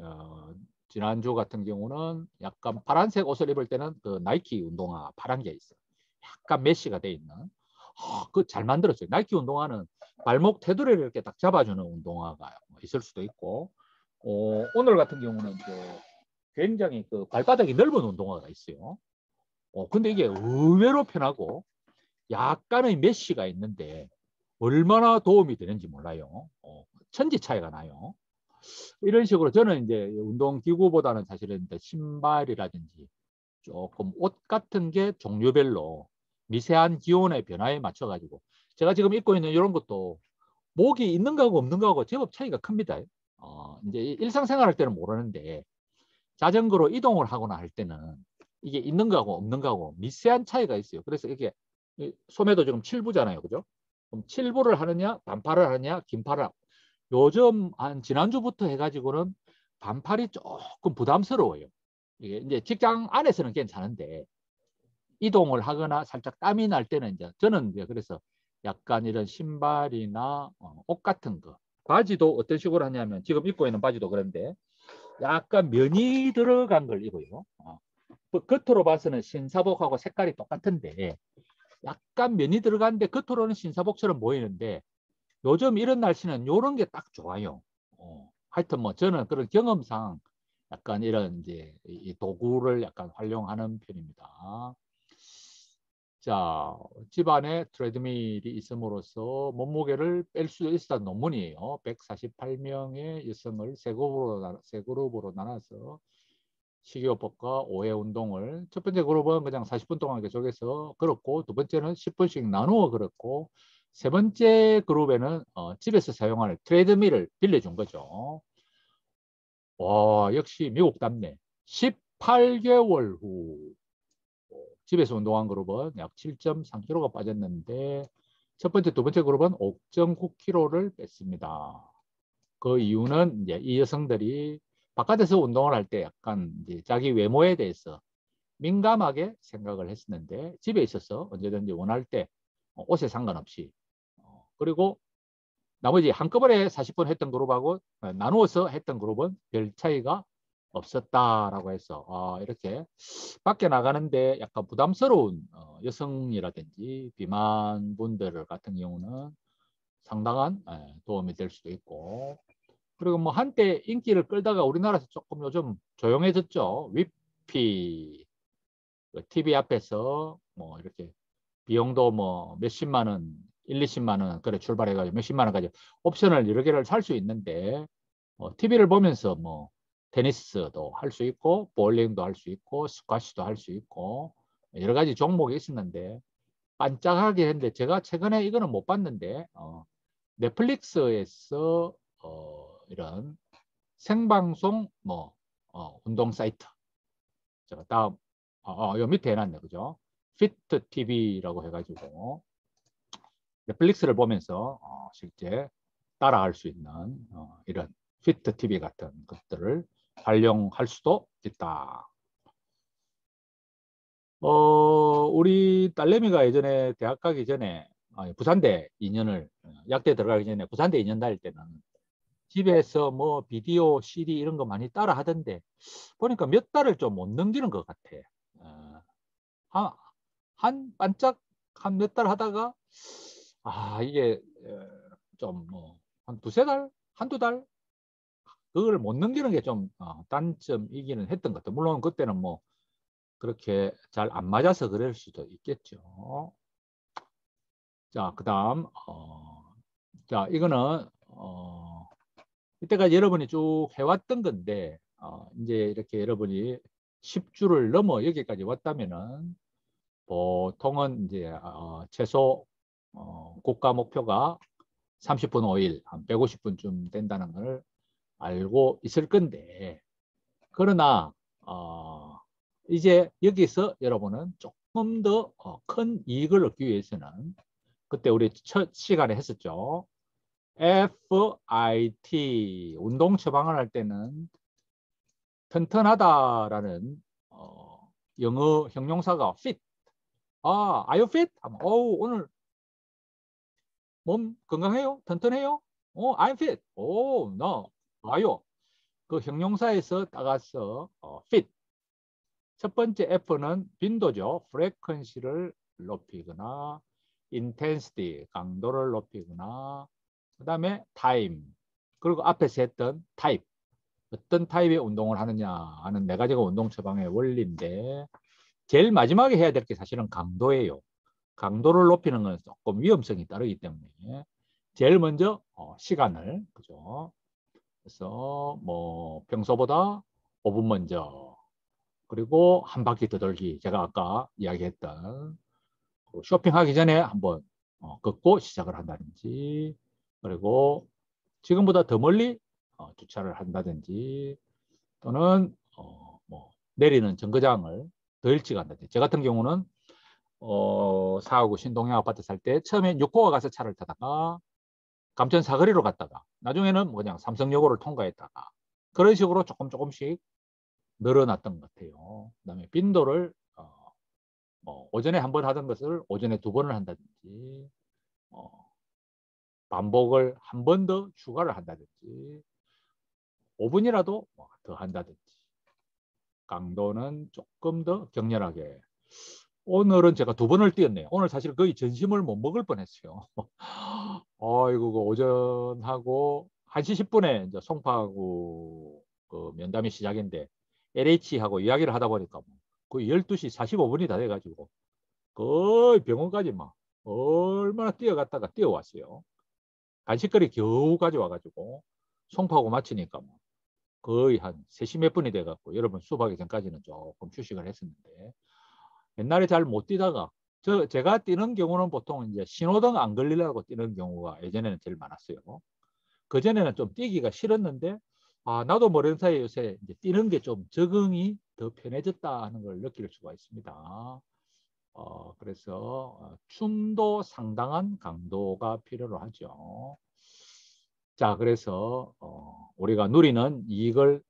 어, 지난주 같은 경우는 약간 파란색 옷을 입을 때는 그 나이키 운동화 파란 게 있어요. 약간 메쉬가 돼 있는. 그 잘 만들었어요. 나이키 운동화는 발목 테두리를 이렇게 딱 잡아주는 운동화가 있을 수도 있고, 오늘 같은 경우는 굉장히 그 발바닥이 넓은 운동화가 있어요. 근데 이게 의외로 편하고 약간의 메쉬가 있는데 얼마나 도움이 되는지 몰라요. 천지 차이가 나요. 이런 식으로 저는 이제 운동기구보다는 사실은 신발이라든지 조금 옷 같은 게 종류별로 미세한 기온의 변화에 맞춰가지고 제가 지금 입고 있는 이런 것도 목이 있는 거하고 없는 거하고 제법 차이가 큽니다. 이제 일상생활 할 때는 모르는데 자전거로 이동을 하거나 할 때는 이게 있는 거하고 없는 거하고 미세한 차이가 있어요. 그래서 이게 소매도 지금 7부잖아요. 그죠? 그럼 7부를 하느냐, 반팔을 하느냐, 긴팔을 하고 요즘 한 지난주부터 해가지고는 반팔이 조금 부담스러워요. 이게 이제 직장 안에서는 괜찮은데 이동을 하거나 살짝 땀이 날 때는 이제 저는 이제 그래서 약간 이런 신발이나 옷 같은 거 바지도 어떤 식으로 하냐면 지금 입고 있는 바지도 그런데 약간 면이 들어간 걸 입어요. 겉으로 봐서는 신사복하고 색깔이 똑같은데 약간 면이 들어갔는데 겉으로는 신사복처럼 보이는데 요즘 이런 날씨는 이런 게 딱 좋아요. 하여튼 뭐 저는 그런 경험상 약간 이런 이제 이 도구를 약간 활용하는 편입니다. 자, 집안에 트레드밀이 있음으로써 몸무게를 뺄 수 있었다는 논문이에요. 148명의 여성을 세 그룹으로 나눠서 식이요법과 오해 운동을 첫 번째 그룹은 그냥 40분 동안 계속해서 걸었고 두 번째는 10분씩 나누어 걸었고 세 번째 그룹에는 집에서 사용할 트레드밀을 빌려준 거죠. 와, 역시 미국답네. 18개월 후 집에서 운동한 그룹은 약 7.3kg가 빠졌는데 첫 번째, 두 번째 그룹은 5.9kg를 뺐습니다. 그 이유는 이제 이 여성들이 바깥에서 운동을 할 때 약간 이제 자기 외모에 대해서 민감하게 생각을 했었는데 집에 있어서 언제든지 원할 때 옷에 상관없이 그리고 나머지 한꺼번에 40분 했던 그룹하고 나누어서 했던 그룹은 별 차이가 없었다라고 해서 이렇게 밖에 나가는데 약간 부담스러운 여성이라든지 비만 분들 같은 경우는 상당한 도움이 될 수도 있고 그리고 뭐 한때 인기를 끌다가 우리나라에서 조금 요즘 조용해졌죠. 위피 그 TV 앞에서 뭐 이렇게 비용도 뭐 몇십만 원, 1, 20만 원 그래 출발해가지고 몇십만 원까지 옵션을 여러 개를 살 수 있는데 TV를 보면서 뭐 테니스도 할 수 있고 볼링도 할 수 있고 스쿼시도 할 수 있고 여러 가지 종목이 있었는데 반짝하게 했는데 제가 최근에 이거는 못 봤는데 넷플릭스에서 이런 생방송 뭐 운동 사이트 제가 다음 요 밑에 해놨네 그죠? 피트 TV라고 해가지고 넷플릭스를 보면서 실제 따라할 수 있는 이런 피트 TV 같은 것들을 활용할 수도 있다. 우리 딸내미가 예전에 대학 가기 전에 부산대 2년을 약대 들어가기 전에 부산대 2년 다닐 때는 집에서 뭐 비디오, CD 이런 거 많이 따라 하던데 보니까 몇 달을 좀 못 넘기는 것 같아. 한 반짝 한 몇 달 하다가 이게 좀 뭐 한 두세 달, 한두 달 그걸 못 넘기는 게 좀 단점이기는 했던 것 같아요. 물론 그때는 뭐 그렇게 잘 안 맞아서 그럴 수도 있겠죠. 자, 그 다음 자 이거는 이때까지 여러분이 쭉 해왔던 건데 이제 이렇게 여러분이 10주를 넘어 여기까지 왔다면은 보통은 이제 최소 국가 목표가 30분 5일 한 150분쯤 된다는 걸 알고 있을 건데 그러나 이제 여기서 여러분은 조금 더 큰 이익을 얻기 위해서는 그때 우리 첫 시간에 했었죠. FIT 운동 처방을 할 때는 튼튼하다라는 영어 형용사가 fit. are you fit? 오늘 몸 건강해요? 튼튼해요? I'm fit. no. are 그 형용사에서 따가서 fit. 첫 번째 F는 빈도죠. frequency를 높이거나 intensity, 강도를 높이거나 그 다음에 time, 그리고 앞에서 했던 type, 어떤 타입의 운동을 하느냐 하는 네 가지가 운동 처방의 원리인데 제일 마지막에 해야 될 게 사실은 강도예요. 강도를 높이는 건 조금 위험성이 따르기 때문에 제일 먼저 시간을 그죠. 그래서 뭐 평소보다 5분 먼저 그리고 한 바퀴 더 돌기 제가 아까 이야기했던 쇼핑하기 전에 한번 걷고 시작을 한다든지 그리고 지금보다 더 멀리 주차를 한다든지 또는 뭐 내리는 정거장을 더 일찍 한다든지 저 같은 경우는 사하구 신동양 아파트 살 때 처음에 6호가 가서 차를 타다가 감천 사거리로 갔다가 나중에는 뭐 그냥 삼성역으로 통과했다가 그런 식으로 조금씩 늘어났던 것 같아요. 그다음에 빈도를 오전에 한 번 하던 것을 오전에 2번을 한다든지 반복을 한 번 더 추가를 한다든지 5분이라도 더 한다든지 강도는 조금 더 격렬하게 오늘은 제가 2번을 뛰었네요. 오늘 사실 거의 점심을 못 먹을 뻔했어요. 아이고 그 오전하고 1시 10분에 이제 송파하고 그 면담이 시작인데 LH하고 이야기를 하다 보니까 거의 12시 45분이 다 돼가지고 거의 병원까지 막 얼마나 뛰어갔다가 뛰어왔어요. 간식거리 겨우 가져와가지고 송파하고 마치니까 뭐 거의 한 3시 몇 분이 돼갖고 여러분 수업하기 전까지는 조금 휴식을 했었는데 옛날에 잘 못 뛰다가 제가 뛰는 경우는 보통 이제 신호등 안 걸리려고 뛰는 경우가 예전에는 제일 많았어요. 그전에는 좀 뛰기가 싫었는데 나도 모르는 사이에 요새 이제 뛰는 게 좀 적응이 더 편해졌다 하는 걸 느낄 수가 있습니다. 그래서 춤도 상당한 강도가 필요로 하죠. 자, 그래서 우리가 누리는 이익을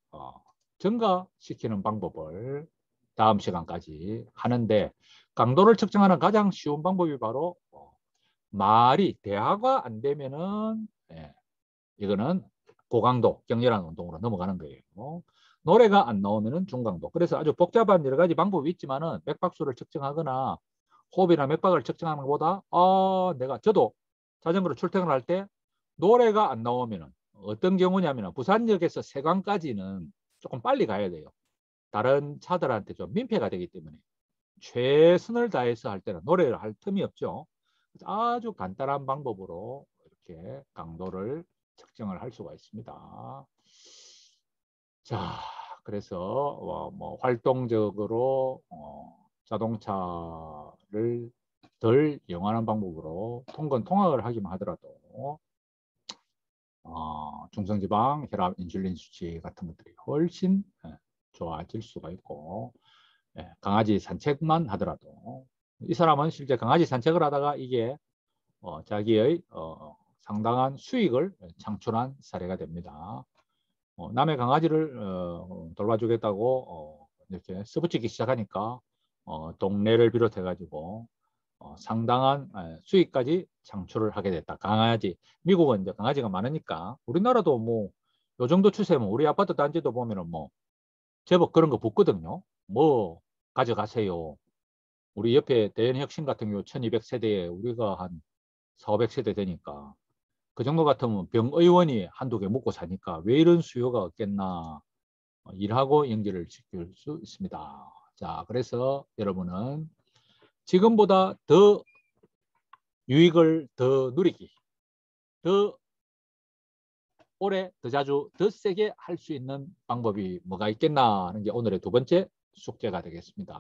증가시키는 방법을 다음 시간까지 하는데 강도를 측정하는 가장 쉬운 방법이 바로 말이 대화가 안 되면은 이거는 고강도 격렬한 운동으로 넘어가는 거예요. 노래가 안 나오면은 중강도. 그래서 아주 복잡한 여러 가지 방법이 있지만은 맥박수를 측정하거나 호흡이나 맥박을 측정하는 것보다 저도 자전거로 출퇴근을 할 때 노래가 안 나오면은 어떤 경우냐면 부산역에서 세관까지는 조금 빨리 가야 돼요. 다른 차들한테 좀 민폐가 되기 때문에 최선을 다해서 할 때는 노래를 할 틈이 없죠. 아주 간단한 방법으로 이렇게 강도를 측정을 할 수가 있습니다. 자, 그래서 뭐 활동적으로 자동차를 덜 이용하는 방법으로 통학을 하기만 하더라도 중성지방, 혈압, 인슐린 수치 같은 것들이 훨씬 좋아질 수가 있고, 강아지 산책만 하더라도 이 사람은 실제 강아지 산책을 하다가 이게 자기의 상당한 수익을 창출한 사례가 됩니다. 남의 강아지를 돌봐주겠다고 이렇게 써붙이기 시작하니까 동네를 비롯해 가지고 상당한 수익까지 창출을 하게 됐다. 강아지, 미국은 이제 강아지가 많으니까 우리나라도 뭐 요 정도 추세면 우리 아파트 단지도 보면은 뭐 제법 그런 거 붙거든요. 뭐 가져가세요. 우리 옆에 대연혁신 같은 경우 1200세대에 우리가 한 400세대 되니까 그 정도 같으면 병의원이 한두 개 먹고 사니까 왜 이런 수요가 없겠나. 일하고 연결을 시킬 수 있습니다. 자, 그래서 여러분은 지금보다 더 유익을 더 누리기, 더 오래, 더 자주, 더 세게 할 수 있는 방법이 뭐가 있겠나 하는 게 오늘의 두 번째 숙제가 되겠습니다.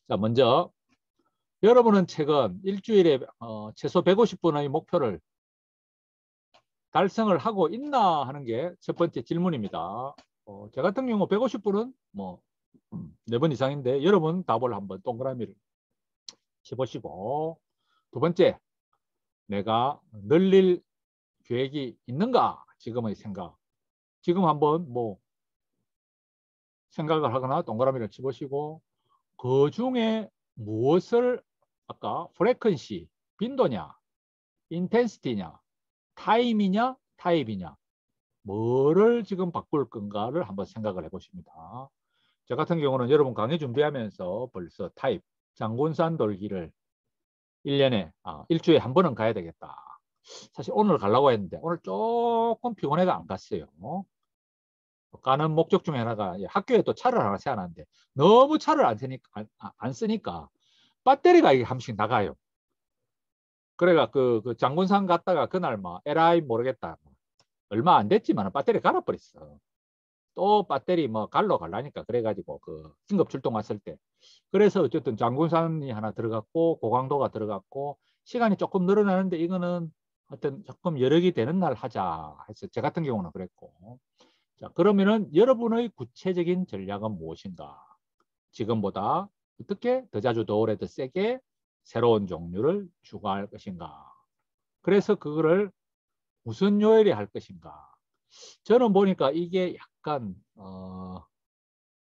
자, 먼저 여러분은 최근 일주일에 최소 150분의 목표를 달성을 하고 있나 하는 게 첫 번째 질문입니다. 저 같은 경우 150분은 뭐 4번 이상인데 여러분 답을 한번 동그라미를 쳐보시고, 두 번째, 내가 늘릴 계획이 있는가? 지금의 생각. 지금 한번 뭐 생각을 하거나 동그라미를 쳐보시고 그 중에 무엇을 아까 프레퀀시, 빈도냐, 인텐시티냐, 타임이냐, 타입이냐, 뭐를 지금 바꿀 건가를 한번 생각을 해보십니다. 저 같은 경우는 여러분 강의 준비하면서 벌써 타입, 장군산 돌기를 1년에 일주일에 한 번은 가야 되겠다. 사실 오늘 가려고 했는데 오늘 조금 피곤해가 안 갔어요. 가는 목적 중에 하나가 학교에 또 차를 하나 세워놨는데 너무 차를 안 쓰니까 배터리가 이게 한 번씩 나가요. 그래가 그 장군산 갔다가 그날 막 LI 모르겠다. 얼마 안 됐지만 배터리 갈아버렸어. 또 배터리 뭐 갈러 갈라니까 그래가지고 그 긴급 출동 왔을 때. 그래서 어쨌든 장군산이 하나 들어갔고 고강도가 들어갔고 시간이 조금 늘어나는데 이거는 어떤 조금 여력이 되는 날 하자 해서 제 같은 경우는 그랬고. 자, 그러면은 여러분의 구체적인 전략은 무엇인가? 지금보다 어떻게 더 자주 더 오래 더 세게 새로운 종류를 추가할 것인가? 그래서 그거를 무슨 요일에 할 것인가? 저는 보니까 이게 약간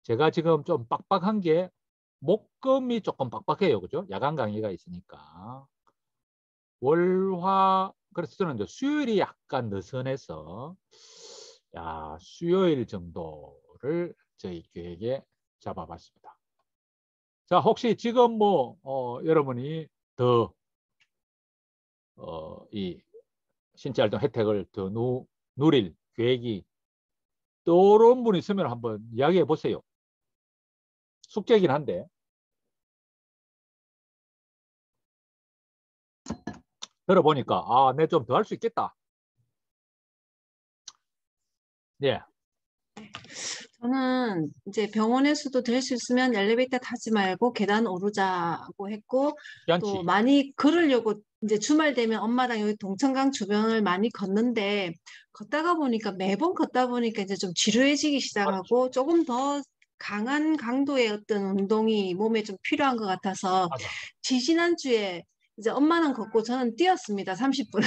제가 지금 좀 빡빡한 게 목금이 조금 빡빡해요. 그죠? 야간 강의가 있으니까. 월화, 그래서 저는 이제 수요일이 약간 느슨해서 수요일 정도를 저희 계획에 잡아봤습니다. 자, 혹시 지금 뭐 여러분이 더 이 신체활동 혜택을 더 누릴 계획이 떠오른 분이 있으면 한번 이야기해 보세요. 숙제이긴 한데. 들어보니까 내 좀 더 할 수 있겠다. 예. 저는 이제 병원에서도 될 수 있으면 엘리베이터 타지 말고 계단 오르자고 했고, 또 괜찮지. 많이 걸으려고 이제 주말 되면 엄마랑 여기 동천강 주변을 많이 걷는데, 걷다가 보니까 매번 걷다 보니까 이제 좀 지루해지기 시작하고 조금 더 강한 강도의 어떤 운동이 몸에 좀 필요한 것 같아서 맞아. 지지난주에 이제 엄마는 걷고 저는 뛰었습니다. 30분.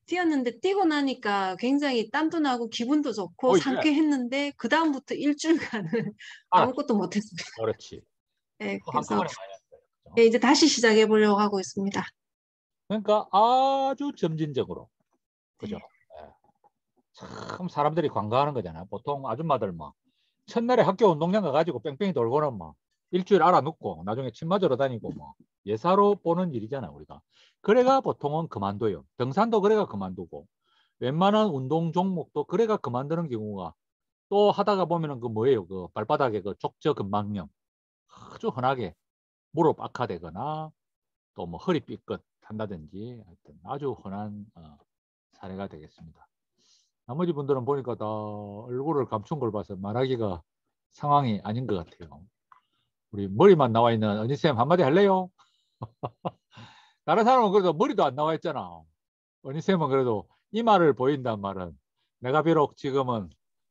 뛰었는데 뛰고 나니까 굉장히 땀도 나고 기분도 좋고 예. 상쾌했는데 그 다음부터 일주일간은 알았지. 아무것도 못했습니다. 그렇지. 네, 그래서 한꺼번에 많이 했어요. 그죠? 네, 이제 다시 시작해 보려고 하고 있습니다. 그러니까 아주 점진적으로. 그죠? 예. 참 사람들이 관광하는 거잖아요. 보통 아줌마들 막 첫날에 학교 운동장 가가지고 뺑뺑이 돌고는 막 일주일 알아눕고 나중에 침 맞으러 다니고 뭐 예사로 보는 일이잖아요, 우리가. 그래가 보통은 그만둬요. 등산도 그래가 그만두고 웬만한 운동 종목도 그래가 그만두는 경우가 또 하다가 보면은 그 뭐예요? 그 발바닥에 그 족저근막염 아주 흔하게 무릎 악화되거나 또 뭐 허리 삐끗 한다든지 하여튼 아주 흔한 사례가 되겠습니다. 나머지 분들은 보니까 다 얼굴을 감춘 걸 봐서 말하기가 상황이 아닌 것 같아요. 우리 머리만 나와 있는 언니쌤 한마디 할래요? 다른 사람은 그래도 머리도 안 나와 있잖아. 언니쌤은 그래도 이마를 보인단 말은 내가 비록 지금은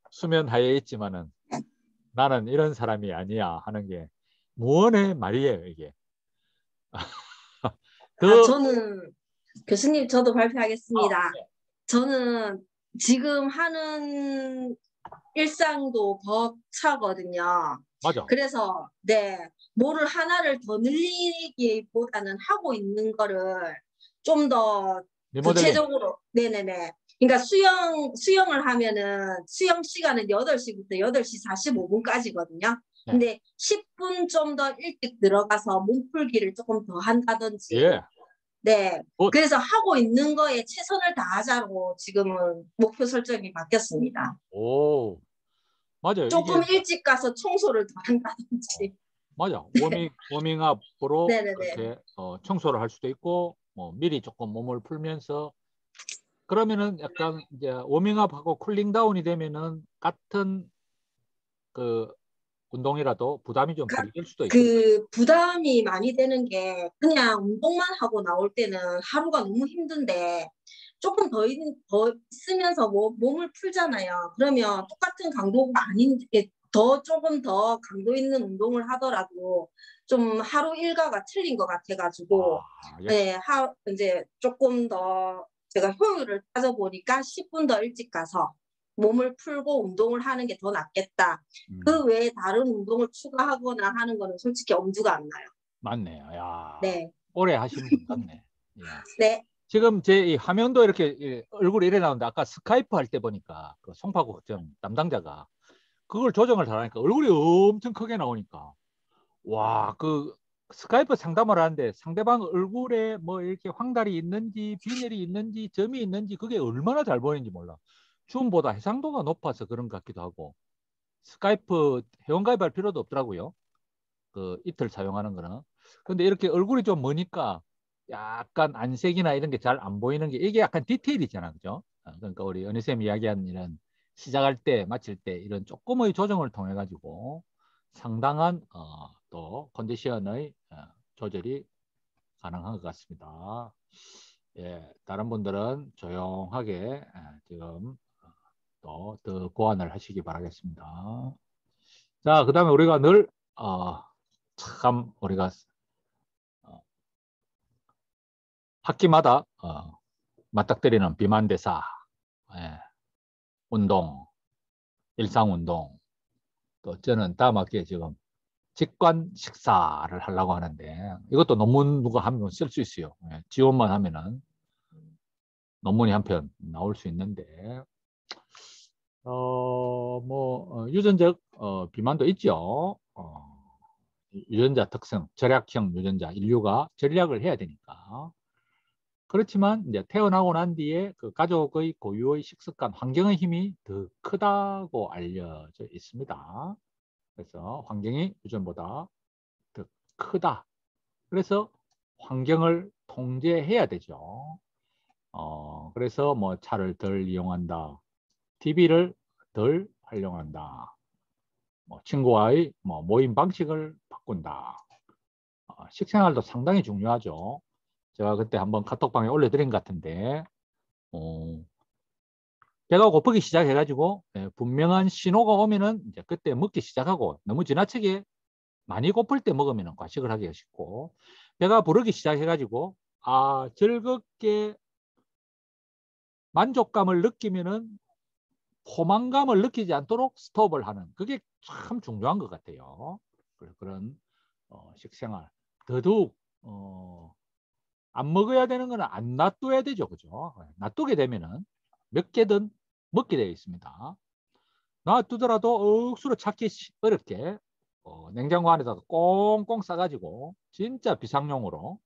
수면 하에 있지만은 나는 이런 사람이 아니야 하는 게 무언의 말이에요, 이게. 더, 저는 교수님 저도 발표하겠습니다. 네. 저는 지금 하는 일상도 벅차거든요. 맞아. 그래서 네, 뭐를 하나를 더 늘리기보다는 하고 있는 거를 좀 더 리모델링. 구체적으로 네네네. 그러니까 수영을 하면은 수영 시간은 8시부터 8시 45분까지거든요. 네. 근데 10분 좀 더 일찍 들어가서 몸풀기를 조금 더 한다든지. 예. 네. 굿. 그래서 하고 있는 거에 최선을 다하자고 지금은 목표 설정이 바뀌었습니다. 오, 맞아요. 조금 이게 일찍 가서 청소를 더 한다든지. 맞아. 워밍업으로 네네네. 그렇게 청소를 할 수도 있고 뭐 미리 조금 몸을 풀면서 그러면은 약간 이제 워밍업하고 쿨링 다운이 되면은 같은 그 운동이라도 부담이 좀 덜 될 수도 있겠죠. 그 부담이 많이 되는 게 그냥 운동만 하고 나올 때는 하루가 너무 힘든데 조금 더 있으면서 몸을 풀잖아요. 그러면 똑같은 강도가 아닌 더 조금 더 강도 있는 운동을 하더라도 좀 하루 일과가 틀린 것 같아가지고 역시. 네, 이제 조금 더 제가 효율을 따져보니까 10분 더 일찍 가서 몸을 풀고 운동을 하는 게 더 낫겠다. 그 외에 다른 운동을 추가하거나 하는 거는 솔직히 엄두가 안 나요. 맞네요. 야, 네. 오래 하신 분 같네. 야. 네. 지금 제 이 화면도 이렇게 얼굴이 이래 나오는데 아까 스카이프 할 때 보니까 그 송파구 걱정 담당자가 그걸 조정을 잘하니까 얼굴이 엄청 크게 나오니까 와, 그 스카이프 상담을 하는데 상대방 얼굴에 뭐 이렇게 황달이 있는지 빈혈이 있는지 점이 있는지 그게 얼마나 잘 보이는지 몰라. 줌보다 해상도가 높아서 그런 것 같기도 하고 스카이프 회원가입할 필요도 없더라고요. 그 이틀 사용하는 거는. 근데 이렇게 얼굴이 좀 머니까 약간 안색이나 이런 게 잘 안 보이는 게 이게 약간 디테일이잖아, 그죠? 그러니까 우리 연희쌤 이야기한 이런 시작할 때, 마칠 때 이런 조금의 조정을 통해 가지고 상당한 또 컨디션의 조절이 가능한 것 같습니다. 예, 다른 분들은 조용하게 지금 또 더 고안을 하시기 바라겠습니다. 자, 그 다음에 우리가 늘 참 우리가 학기마다 맞닥뜨리는 비만대사, 예, 운동, 일상운동, 또 저는 다음 학기에 지금 직관 식사를 하려고 하는데 이것도 논문 누가 한 번 쓸 수 있어요. 예, 지원만 하면은 논문이 한 편 나올 수 있는데 유전적 비만도 있죠. 유전자 특성, 절약형 유전자, 인류가 전략을 해야 되니까. 그렇지만 이제 태어나고 난 뒤에 그 가족의 고유의 식습관, 환경의 힘이 더 크다고 알려져 있습니다. 그래서 환경이 유전보다 더 크다. 그래서 환경을 통제해야 되죠. 그래서 뭐 차를 덜 이용한다. TV를 덜 활용한다. 뭐 친구와의 뭐 모임 방식을 바꾼다. 식생활도 상당히 중요하죠. 제가 그때 한번 카톡방에 올려드린 것 같은데 배가 고프기 시작해가지고 분명한 신호가 오면은 이제 그때 먹기 시작하고 너무 지나치게 많이 고플 때 먹으면 과식을 하기가 쉽고 배가 부르기 시작해가지고 즐겁게 만족감을 느끼면은 포만감을 느끼지 않도록 스톱을 하는 그게 참 중요한 것 같아요. 그런 식생활 더더욱 안 먹어야 되는 거는 안 놔둬야 되죠. 그죠? 놔두게 되면은 몇 개든 먹게 되어 있습니다. 놔두더라도 억수로 찾기 어렵게 냉장고 안에다가 꽁꽁 싸가지고 진짜 비상용으로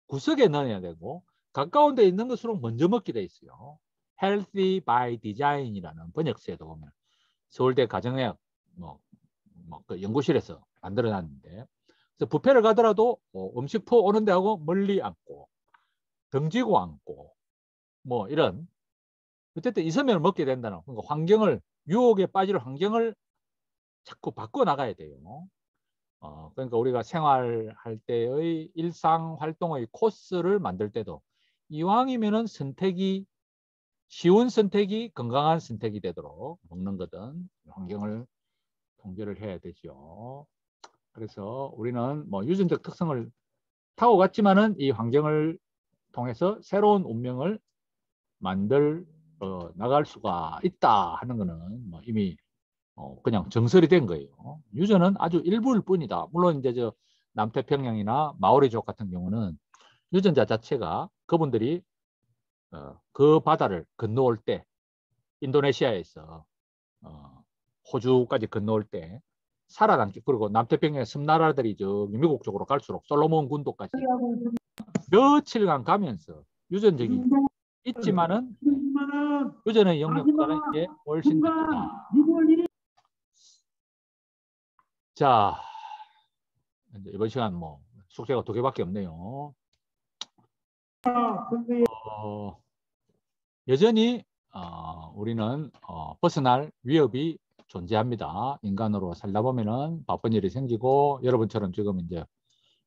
구석에 넣어야 되고 가까운 데 있는 것으로 먼저 먹게 돼 있어요. Healthy by Design이라는 번역서에도 보면 서울대 가정의학 뭐 뭐 그 연구실에서 만들어놨는데, 그래서 뷔페를 가더라도 음식포 오는 데하고 멀리 앉고 등지고 앉고 뭐 이런, 어쨌든 있으면 먹게 된다는, 그러니까 환경을, 유혹에 빠질 환경을 자꾸 바꿔 나가야 돼요. 그러니까 우리가 생활할 때의 일상 활동의 코스를 만들 때도 이왕이면은 선택이, 쉬운 선택이 건강한 선택이 되도록 먹는 거든 환경을 통제를 해야 되죠. 그래서 우리는 뭐 유전적 특성을 타고 갔지만은 이 환경을 통해서 새로운 운명을 만들 나갈 수가 있다 하는 거는 뭐 이미 그냥 정설이 된 거예요. 유전은 아주 일부일 뿐이다. 물론 이제 저 남태평양이나 마오리족 같은 경우는 유전자 자체가 그분들이 그 바다를 건너올 때, 인도네시아에서 호주까지 건너올 때 살아남기, 그리고 남태평양의 섬나라들이 저 미국 쪽으로 갈수록 솔로몬 군도까지 며칠간 가면서 유전적이 있지만은 유전의 영역보다는 이게 훨씬 더 크다. 자, 이제 이번 시간 뭐 숙제가 2개밖에 없네요. 여전히 우리는 벗어날 위협이 존재합니다. 인간으로 살다 보면은 바쁜 일이 생기고, 여러분처럼 지금 이제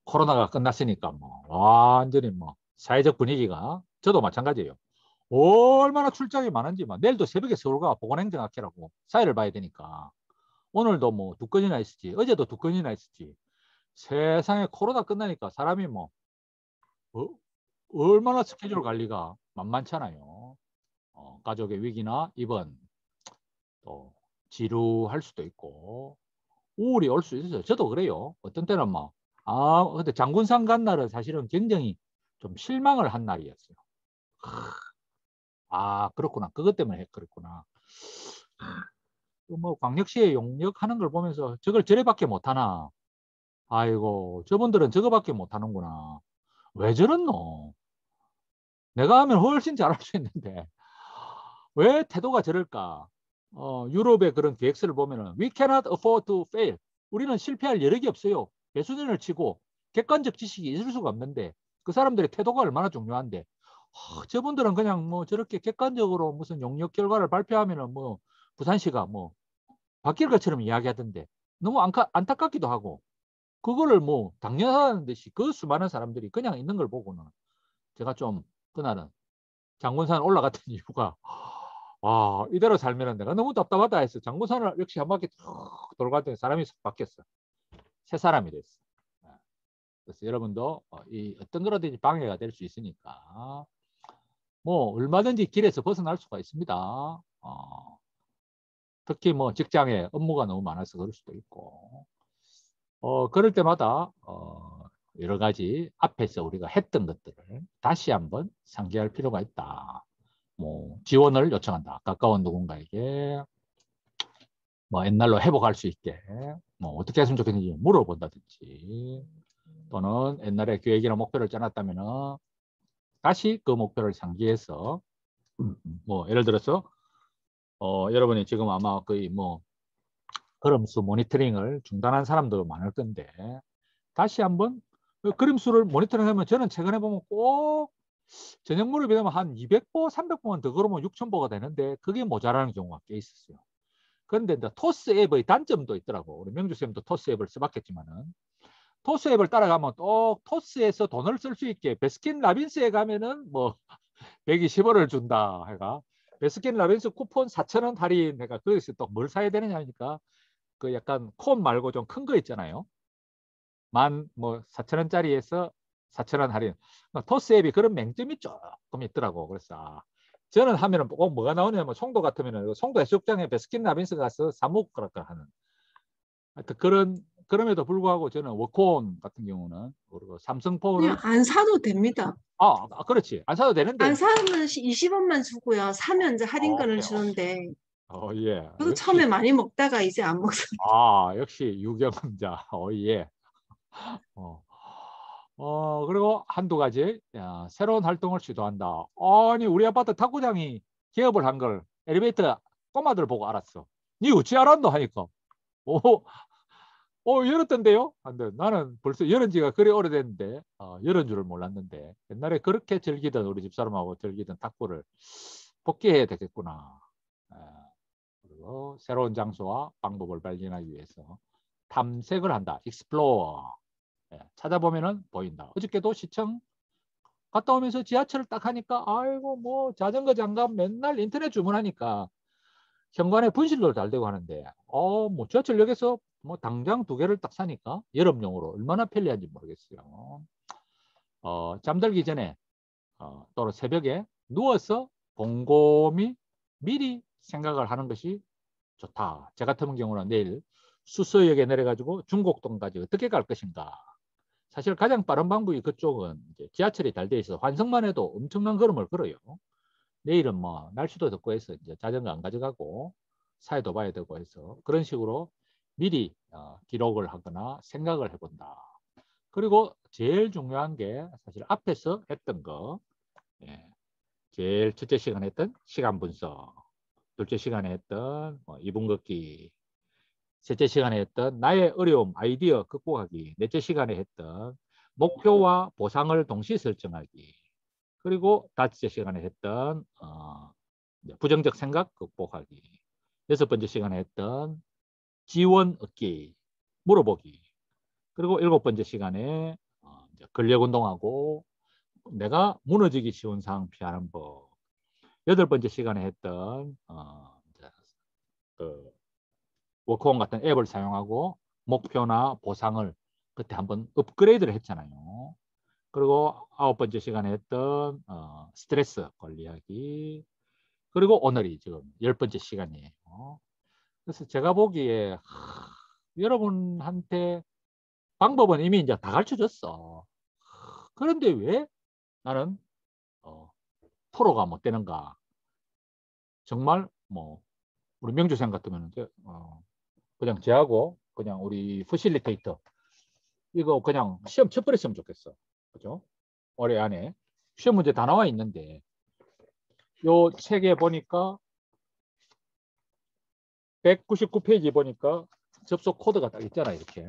코로나가 끝났으니까 뭐 완전히 뭐 사회적 분위기가, 저도 마찬가지예요. 얼마나 출장이 많은지, 막 내일도 새벽에 서울 가 보건행정학회라고 사회를 봐야 되니까, 오늘도 뭐 2건이나 있었지, 어제도 2건이나 있었지. 세상에 코로나 끝나니까 사람이 뭐 얼마나 스케줄 관리가 만만찮아요. 가족의 위기나 입원, 또 지루할 수도 있고 우울이 올 수 있어요. 저도 그래요. 어떤 때는 막 근데 장군산 간 날은 사실은 굉장히 좀 실망을 한 날이었어요. 그렇구나. 그것 때문에 그랬구나. 뭐 광역시에 용역하는 걸 보면서 저걸 저래밖에 못하나. 아이고, 저분들은 저거밖에 못하는구나. 왜 저렇노? 내가 하면 훨씬 잘할 수 있는데 왜 태도가 저럴까? 유럽의 그런 계획서를 보면은 we cannot afford to fail. 우리는 실패할 여력이 없어요. 배수진을 치고 객관적 지식이 있을 수가 없는데 그 사람들의 태도가 얼마나 중요한데, 저분들은 그냥 뭐 저렇게 객관적으로 무슨 용역 결과를 발표하면은 뭐 부산시가 뭐 바뀔 것처럼 이야기하던데, 너무 안타깝기도 하고, 그거를 뭐 당연하다는 듯이 그 수많은 사람들이 그냥 있는 걸 보고는 제가 좀 그날은 장군산 올라갔던 이유가, 이대로 살면 내가 너무 답답하다 해서 장군산을 역시 한 바퀴 쭉 돌고 갔더니 사람이 싹 바뀌었어. 새 사람이 됐어. 그래서 여러분도 이 어떤 거라든지 방해가 될 수 있으니까 뭐 얼마든지 길에서 벗어날 수가 있습니다. 특히 뭐 직장에 업무가 너무 많아서 그럴 수도 있고, 그럴 때마다 여러 가지 앞에서 우리가 했던 것들을 다시 한번 상기할 필요가 있다. 뭐 지원을 요청한다. 가까운 누군가에게 뭐 옛날로 회복할 수 있게 뭐 어떻게 했으면 좋겠는지 물어본다든지, 또는 옛날에 계획이나 목표를 짜놨다면은 다시 그 목표를 상기해서 뭐 예를 들어서 여러분이 지금 아마 거의 뭐 걸음수 모니터링을 중단한 사람도 많을 건데, 다시 한번 걸음수를 모니터링하면, 저는 최근에 보면 꼭 저녁 무렵이 되면 한 200보, 300보만 더 걸으면 6,000보가 되는데 그게 모자라는 경우가 꽤 있었어요. 그런데 이제 토스 앱의 단점도 있더라고. 우리 명주쌤도 토스 앱을 써봤겠지만은, 토스 앱을 따라가면 또 토스에서 돈을 쓸 수 있게 베스킨 라빈스에 가면은 뭐 120원을 준다 해가, 베스킨 라빈스 쿠폰 4,000원 할인 해가, 거기서 또 뭘 사야 되느냐 하니까 그 약간 콘 말고 좀 큰 거 있잖아요. 뭐 4,000원짜리에서 4,000원 할인. 토스 앱이 그런 맹점이 조금 있더라고. 그래서 저는 하면은 꼭 뭐가 나오냐면, 송도 같으면은 송도 해수욕장에 베스킨 라빈스 가서 사 먹으라 하는, 하여튼 그럼에도 불구하고 저는 워크온 같은 경우는, 그리고 삼성폰은 그냥 안 사도 됩니다. 그렇지, 안 사도 되는데, 안 사면 20원만 주고요. 사면 이제 할인권을 그래요. 주는데, 예. 저도 역시 처음에 많이 먹다가 이제 안 먹습니다. 역시 유경험자. 예. 그리고 한두 가지 새로운 활동을 시도한다. 아니, 우리 아파트 탁구장이 개업을 한 걸 엘리베이터 꼬마들 보고 알았어. 니 어찌 알았노 하니까, 열었던데요? 근데 나는 벌써 열은 지가 그리 오래됐는데 열은 줄을 몰랐는데 옛날에 그렇게 즐기던 우리 집사람하고 즐기던 탁구를 복귀해야 되겠구나. 예, 그리고 새로운 장소와 방법을 발견하기 위해서 탐색을 한다. 익스플로어. 예, 찾아보면은 보인다. 어저께도 시청 갔다 오면서 지하철을 딱 하니까 아이고 뭐 자전거 장갑 맨날 인터넷 주문하니까 현관에 분실도 잘 되고 하는데 뭐 지하철역에서 뭐 당장 2개를 딱 사니까 여름용으로 얼마나 편리한지 모르겠어요. 잠들기 전에 또는 새벽에 누워서 곰곰이 미리 생각을 하는 것이 좋다. 저 같은 경우는 내일 수서역에 내려가지고 중곡동까지 어떻게 갈 것인가. 사실 가장 빠른 방법이 그쪽은 이제 지하철이 잘 돼 있어서 환승만 해도 엄청난 걸음을 걸어요. 내일은 뭐 날씨도 덥고 해서 이제 자전거 안 가져가고 사회도 봐야 되고 해서 그런 식으로 미리 기록을 하거나 생각을 해본다. 그리고 제일 중요한 게 사실 앞에서 했던 거, 예, 제일 첫째 시간에 했던 시간 분석, 둘째 시간에 했던 2분 걷기, 셋째 시간에 했던 나의 어려움, 아이디어 극복하기, 넷째 시간에 했던 목표와 보상을 동시에 설정하기, 그리고 다섯째 시간에 했던 부정적 생각 극복하기, 여섯 번째 시간에 했던 지원 얻기, 물어보기, 그리고 일곱 번째 시간에 근력 운동하고 내가 무너지기 쉬운 상황 피하는 법, 여덟 번째 시간에 했던 그 워크홈 같은 앱을 사용하고 목표나 보상을 그때 한번 업그레이드를 했잖아요. 그리고 아홉 번째 시간에 했던 스트레스 관리하기, 그리고 오늘이 지금 열 번째 시간이에요. 그래서 제가 보기에 여러분한테 방법은 이미 이제 다 가르쳐줬어. 그런데 왜 나는 프로가 못 되는가? 정말 뭐 우리 명주생 같으면 그냥 제하고 그냥 우리 퍼실리테이터 이거 그냥 시험 쳐버렸으면 좋겠어. 그죠? 올해 안에 시험 문제 다 나와 있는데 요 책에 보니까 199페이지 보니까 접속 코드가 딱 있잖아요. 이렇게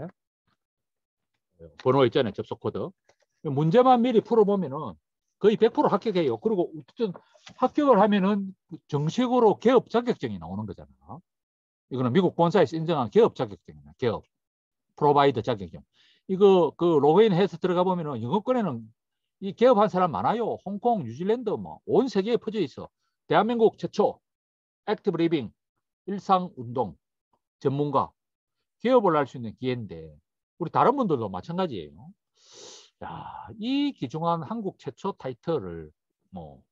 번호 있잖아요. 접속 코드. 문제만 미리 풀어보면은 거의 100% 합격해요. 그리고 어쨌든 합격을 하면은 정식으로 개업 자격증이 나오는 거잖아. 이거는 미국 본사에서 인정한 개업 자격증이야. 개업 프로바이더 자격증. 이거 그 로그인 해서 들어가 보면은 영어권에는 이 개업한 사람 많아요. 홍콩, 뉴질랜드 뭐 온 세계에 퍼져 있어. 대한민국 최초 액티브 리빙 일상 운동 전문가 개업을 할 수 있는 기회인데 우리 다른 분들도 마찬가지예요. 야, 이 귀중한 한국 최초 타이틀을 뭐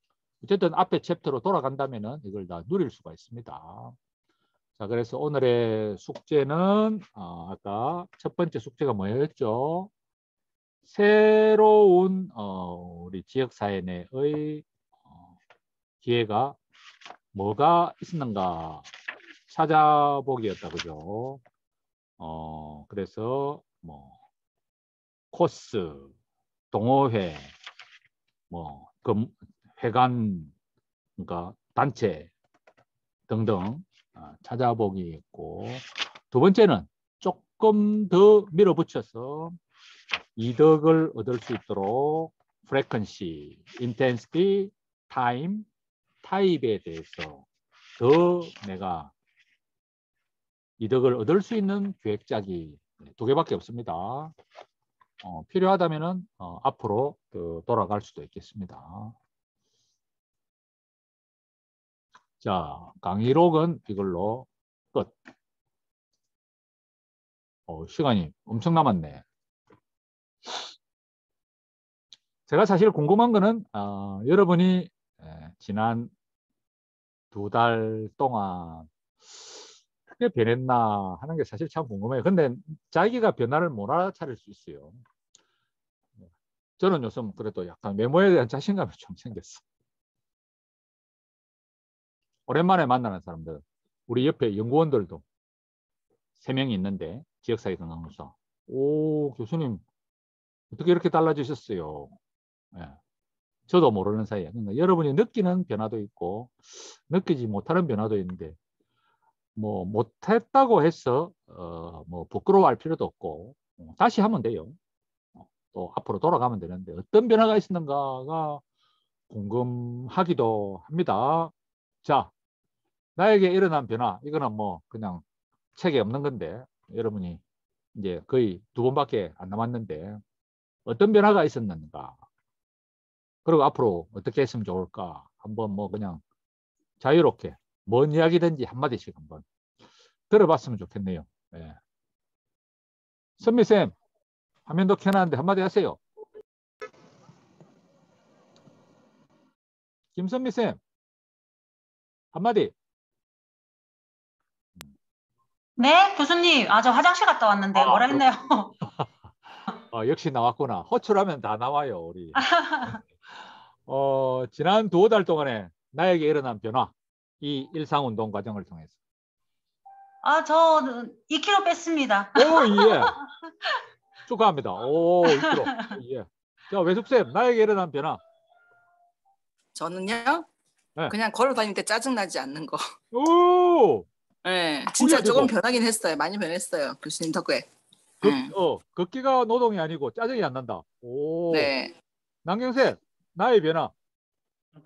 어쨌든 앞에 챕터로 돌아간다면은 이걸 다 누릴 수가 있습니다. 자, 그래서 오늘의 숙제는 아까 첫 번째 숙제가 뭐였죠? 새로운 우리 지역사회 내의 기회가 뭐가 있었는가 찾아보기였다, 그죠? 그래서 뭐 코스, 동호회, 뭐 회관, 그러니까 단체 등등 찾아보기 있고, 두 번째는 조금 더 밀어붙여서 이득을 얻을 수 있도록 frequency, intensity, time, 타입에 대해서 더 내가 이득을 얻을 수 있는 계획 짜기 2개밖에 없습니다. 필요하다면 앞으로 돌아갈 수도 있겠습니다. 자, 강의록은 이걸로 끝. 시간이 엄청 남았네. 제가 사실 궁금한 거는 여러분이 지난 2달 동안 크게 변했나 하는 게 사실 참 궁금해요. 근데 자기가 변화를 못 알아차릴 수 있어요. 저는 요즘 그래도 약간 외모에 대한 자신감이 좀 생겼어. 오랜만에 만나는 사람들, 우리 옆에 연구원들도 3명이 있는데 지역사회 건강검사. 오, 교수님 어떻게 이렇게 달라지셨어요? 예, 저도 모르는 사이에. 그러니까 여러분이 느끼는 변화도 있고 느끼지 못하는 변화도 있는데 뭐 못했다고 해서 뭐 부끄러워할 필요도 없고 다시 하면 돼요. 또 앞으로 돌아가면 되는데 어떤 변화가 있었는가가 궁금하기도 합니다. 자, 나에게 일어난 변화. 이거는 뭐 그냥 책에 없는 건데 여러분이 이제 거의 2번밖에 안 남았는데 어떤 변화가 있었는가? 그리고 앞으로 어떻게 했으면 좋을까? 한번 뭐 그냥 자유롭게 뭔 이야기든지 한마디씩 한번 들어봤으면 좋겠네요. 네. 선미쌤, 화면도 켜놨는데 한마디 하세요. 김선미쌤, 한마디. 네, 교수님. 저 화장실 갔다 왔는데 뭐라 했나요? 역시 나왔구나. 호출하면 다 나와요, 우리. 지난 2달 동안에 나에게 일어난 변화, 이 일상운동 과정을 통해서. 저 2kg 뺐습니다. 오, 예. 축하합니다. 오, 2kg. 예. 자, 외숙쌤, 나에게 일어난 변화. 저는요, 네. 그냥 걸어 다닐 때 짜증 나지 않는 거. 오! 네, 진짜 그게 조금 되고. 변하긴 했어요. 많이 변했어요. 교수님 덕분에. 걷기가 노동이 아니고 짜증이 안 난다. 오. 네. 남경쌤, 나의 변화.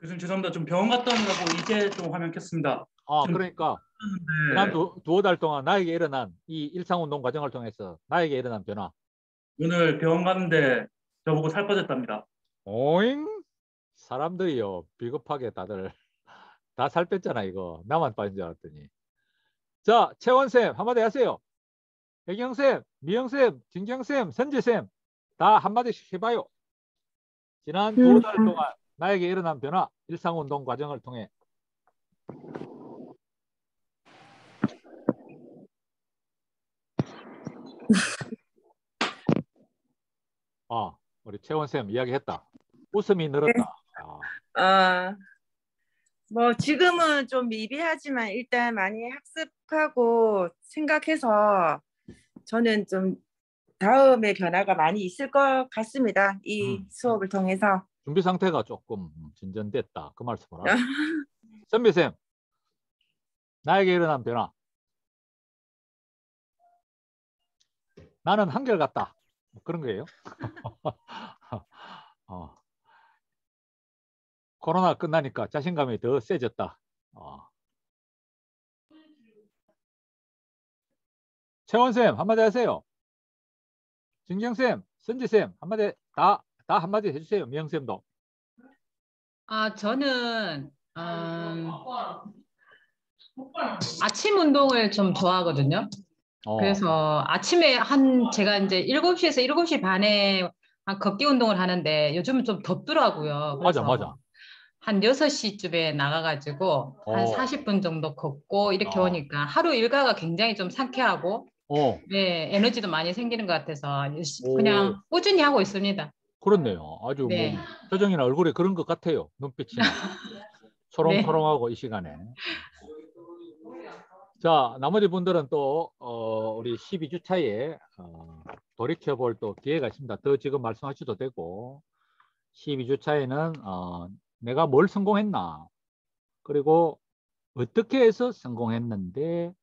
교수님 죄송합니다. 좀 병원 갔다 오느라고 이제 좀 화면 켰습니다. 그러니까 지난 2달 동안 나에게 일어난 이 일상운동 과정을 통해서 나에게 일어난 변화. 오늘 병원 갔는데 저보고 살 빠졌답니다. 오잉? 사람들이요, 비겁하게 다들 다 살 뺐잖아, 이거. 나만 빠진 줄 알았더니. 자, 채원쌤, 한마디 하세요. 혜경쌤, 미영쌤, 진경쌤, 선지쌤, 다 한마디씩 해봐요. 지난 2달 동안 나에게 일어난 변화, 일상운동 과정을 통해. 우리 채원쌤 이야기했다. 웃음이 늘었다. 뭐 지금은 좀 미비하지만 일단 많이 학습하고 생각해서 저는 좀 다음에 변화가 많이 있을 것 같습니다. 이 수업을 통해서. 준비 상태가 조금 진전됐다. 그 말씀을 하죠. 선미쌤, 나에게 일어난 변화. 나는 한결같다. 뭐 그런 거예요. 코로나 끝나니까 자신감이 더 세졌다. 채원쌤, 한마디 하세요. 진경쌤, 선지쌤, 한마디, 다 한마디 해주세요. 미영쌤도. 저는 아침 운동을 좀 좋아하거든요. 그래서 아침에 제가 이제 7시에서 7시 반에 한 걷기 운동을 하는데 요즘은 좀 덥더라고요. 그래서 맞아. 한 6시쯤에 나가가지고 한 40분 정도 걷고 이렇게 오니까 하루 일과가 굉장히 좀 상쾌하고 네, 에너지도 많이 생기는 것 같아서 그냥 꾸준히 하고 있습니다. 그렇네요. 아주 네. 뭐 표정이나 얼굴에 그런 것 같아요. 눈빛이나 초롱초롱하고 이 시간에. 자, 나머지 분들은 또 우리 12주차에 돌이켜볼 또 기회가 있습니다. 더 지금 말씀하셔도 되고 12주차에는 내가 뭘 성공했나 그리고 어떻게 해서 성공했는데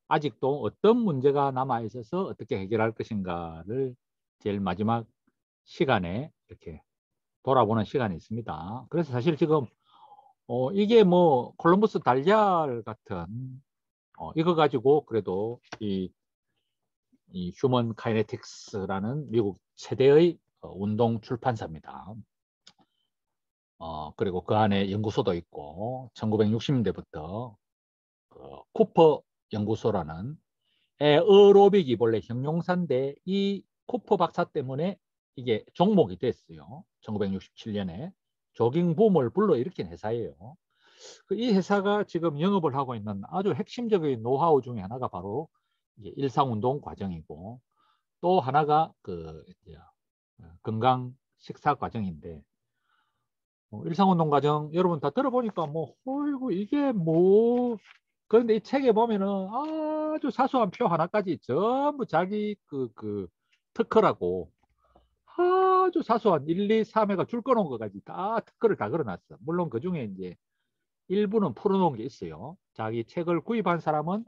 아직도 어떤 문제가 남아있어서 어떻게 해결할 것인가를 제일 마지막 시간에 이렇게 돌아보는 시간이 있습니다. 그래서 사실 지금 이게 뭐 콜럼버스 달걀 같은 이거 가지고 그래도 이 휴먼 카이네틱스라는 미국 최대의 운동 출판사입니다. 그리고 그 안에 연구소도 있고 1960년대부터 쿠퍼 연구소라는 에어로빅이 원래 형용사인데 이 쿠퍼 박사 때문에 이게 종목이 됐어요. 1967년에 조깅붐을 불러일으킨 회사예요. 이 회사가 지금 영업을 하고 있는 아주 핵심적인 노하우 중에 하나가 바로 일상운동 과정이고 또 하나가 건강 식사 과정인데 일상운동 과정 여러분 다 들어보니까 뭐 어이구 이게 뭐 그런데 이 책에 보면은 아주 사소한 표 하나까지 전부 자기 그 특허라고 아주 사소한 1, 2, 3회가 줄 거놓은 것까지 다 특허를 다 걸어놨어. 물론 그 중에 이제 일부는 풀어놓은 게 있어요. 자기 책을 구입한 사람은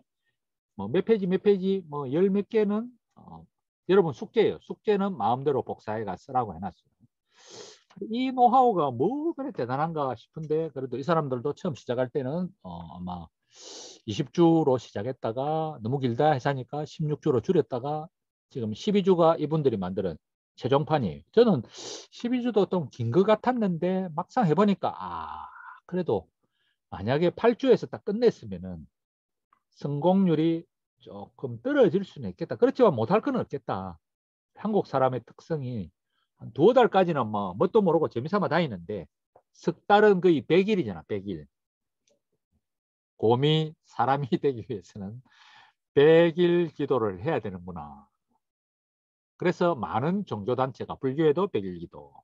뭐 몇 페이지 몇 페이지 뭐 열 몇 개는 여러분 숙제예요. 숙제는 마음대로 복사해가 쓰라고 해놨어요. 이 노하우가 뭐 그래 대단한가 싶은데 그래도 이 사람들도 처음 시작할 때는 아마 20주로 시작했다가 너무 길다 해서니까 16주로 줄였다가 지금 12주가 이분들이 만드는 최종판이에요. 저는 12주도 좀 긴 것 같았는데 막상 해보니까 그래도 만약에 8주에서 딱 끝냈으면은 성공률이 조금 떨어질 수는 있겠다. 그렇지만 못할 건 없겠다. 한국 사람의 특성이 한 2달까지는 뭐 뭣도 모르고 재미삼아 다니는데 석 달은 거의 100일이잖아. 100일. 곰이 사람이 되기 위해서는 100일 기도를 해야 되는구나. 그래서 많은 종교단체가 불교에도 100일 기도,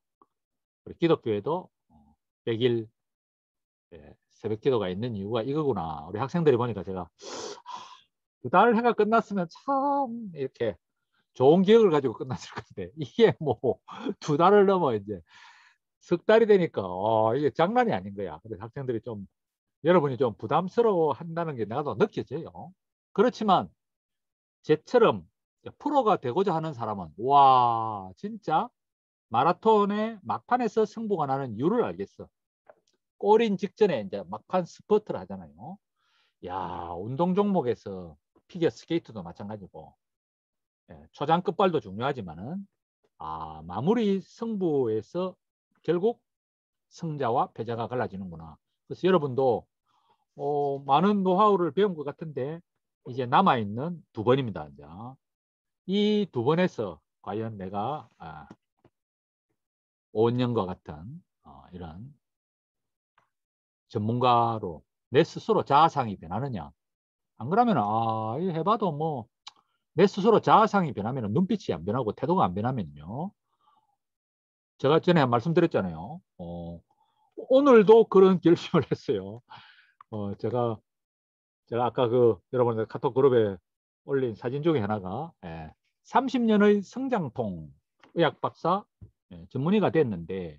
기독교에도 100일 새벽 기도가 있는 이유가 이거구나. 우리 학생들이 보니까 제가 2달 해가 끝났으면 참 이렇게 좋은 기억을 가지고 끝났을 건데 이게 뭐 2달을 넘어 이제 석 달이 되니까 이게 장난이 아닌 거야. 그래서 학생들이 좀 여러분이 좀 부담스러워 한다는 게 내가 더 느껴져요. 그렇지만 제처럼 프로가 되고자 하는 사람은 와 진짜 마라톤의 막판에서 승부가 나는 이유를 알겠어. 골인 직전에 이제 막판 스퍼트를 하잖아요. 야 운동 종목에서 피겨 스케이트도 마찬가지고 초장 끝발도 중요하지만은 마무리 승부에서 결국 승자와 패자가 갈라지는구나. 그래서 여러분도 많은 노하우를 배운 것 같은데 이제 남아있는 2번입니다. 이제. 이 2번에서 과연 내가 오은영과 같은 이런 전문가로 내 스스로 자아상이 변하느냐. 안 그러면 이거 해봐도 뭐 내 스스로 자아상이 변하면 눈빛이 안 변하고 태도가 안 변하면요. 제가 전에 말씀드렸잖아요. 오늘도 그런 결심을 했어요. 제가 아까 여러분들 카톡 그룹에 올린 사진 중에 하나가 30년의 성장통 의학 박사 전문의가 됐는데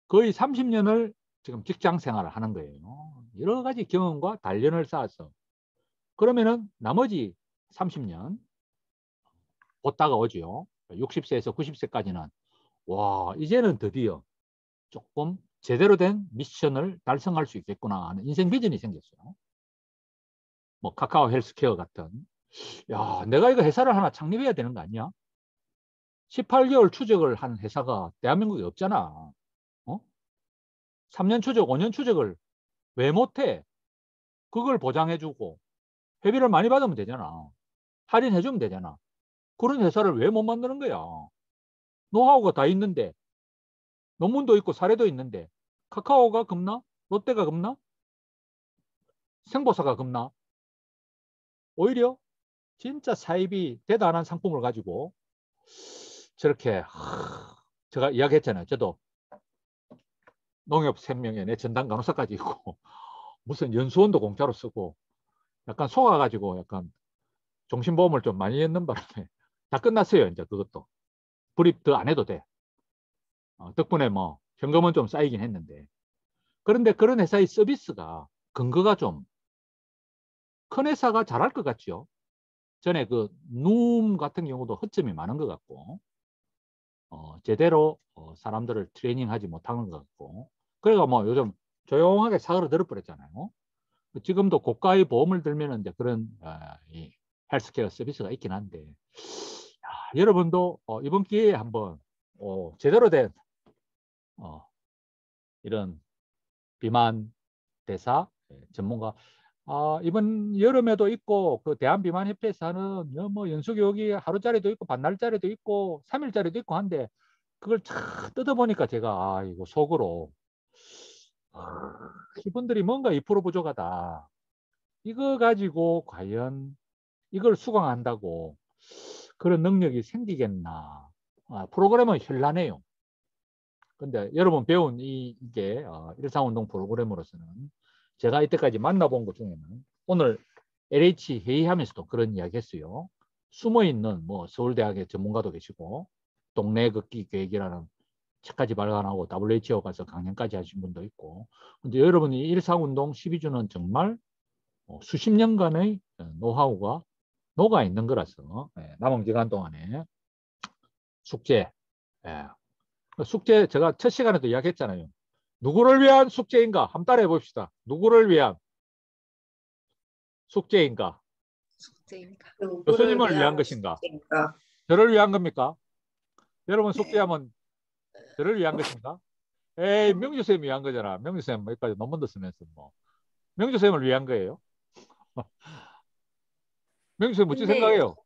거의 30년을 지금 직장 생활을 하는 거예요. 여러 가지 경험과 단련을 쌓아서 그러면은 나머지 30년 곧 다가오죠. 60세에서 90세까지는 와 이제는 드디어 조금 제대로 된 미션을 달성할 수 있겠구나 하는 인생 비전이 생겼어요. 뭐 카카오 헬스케어 같은 야 내가 이거 회사를 하나 창립해야 되는 거 아니야? 18개월 추적을 한 회사가 대한민국에 없잖아. 3년 추적, 5년 추적을 왜 못해? 그걸 보장해주고 회비를 많이 받으면 되잖아. 할인해주면 되잖아. 그런 회사를 왜 못 만드는 거야? 노하우가 다 있는데 논문도 있고 사례도 있는데 카카오가 겁나? 롯데가 겁나? 생보사가 겁나? 오히려 진짜 사입이 대단한 상품을 가지고 저렇게 제가 이야기했잖아요. 저도 농협 생명에 내 전담 간호사까지 있고 무슨 연수원도 공짜로 쓰고 약간 속아가지고 약간 종신보험을 좀 많이 했는 바람에 다 끝났어요. 이제 그것도 불입 더 안 해도 돼. 덕분에 뭐 현금은 좀 쌓이긴 했는데 그런데 그런 회사의 서비스가 근거가 좀 큰 회사가 잘할 것 같죠. 전에 누움 같은 경우도 허점이 많은 것 같고 제대로 사람들을 트레이닝하지 못하는 것 같고 그래가 뭐 요즘 조용하게 사고로 들어버렸잖아요. 지금도 고가의 보험을 들면 이제 그런 이 헬스케어 서비스가 있긴 한데 여러분도 이번 기회에 한번 제대로 된 이런 비만 대사 전문가 이번 여름에도 있고 그 대한비만협회에서 하는 뭐 연수교육이 하루짜리도 있고 반날짜리도 있고 3일짜리도 있고 한데 그걸 쫙 뜯어보니까 제가 이거 속으로 이분들이 뭔가 2% 부족하다. 이거 가지고 과연 이걸 수강한다고 그런 능력이 생기겠나. 프로그램은 현란해요. 근데 여러분 배운 이게 일상운동 프로그램으로서는 제가 이때까지 만나본 것 중에는 오늘 LH 회의하면서도 그런 이야기 했어요. 숨어있는 뭐 서울대학의 전문가도 계시고 동네 걷기 계획이라는 책까지 발간하고 WHO 가서 강연까지 하신 분도 있고 근데 여러분이 일상운동 12주는 정말 수십 년간의 노하우가 녹아 있는 거라서 남은 기간 동안에 숙제, 숙제 제가 첫 시간에도 이야기했잖아요. 누구를 위한 숙제인가? 한번 따라해 봅시다. 누구를 위한 숙제인가? 교수님을 위한 것인가? 숙제인가? 저를 위한 겁니까? 여러분 숙제하면 저를 위한 것인가? 에이, 명주쌤이 위한 거잖아. 명주쌤 여기까지 논문도 쓰면서 뭐 명주쌤을 위한 거예요. 명주쌤 뭐지 생각해요?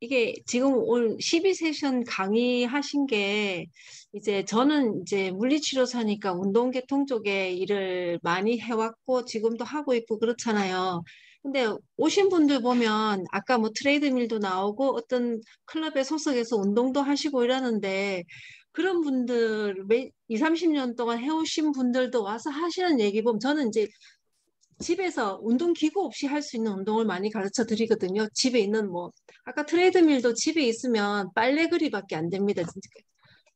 이게 지금 올 12세션 강의하신 게 이제 저는 이제 물리치료사니까 운동계통 쪽에 일을 많이 해왔고 지금도 하고 있고 그렇잖아요. 근데 오신 분들 보면 아까 뭐 트레이드밀도 나오고 어떤 클럽에 소속해서 운동도 하시고 이러는데 그런 분들 20, 30년 동안 해오신 분들도 와서 하시는 얘기 보면 저는 이제 집에서 운동기구 없이 할 수 있는 운동을 많이 가르쳐 드리거든요. 집에 있는 뭐 아까 트레이드밀도 집에 있으면 빨래거리밖에 안 됩니다. 진짜.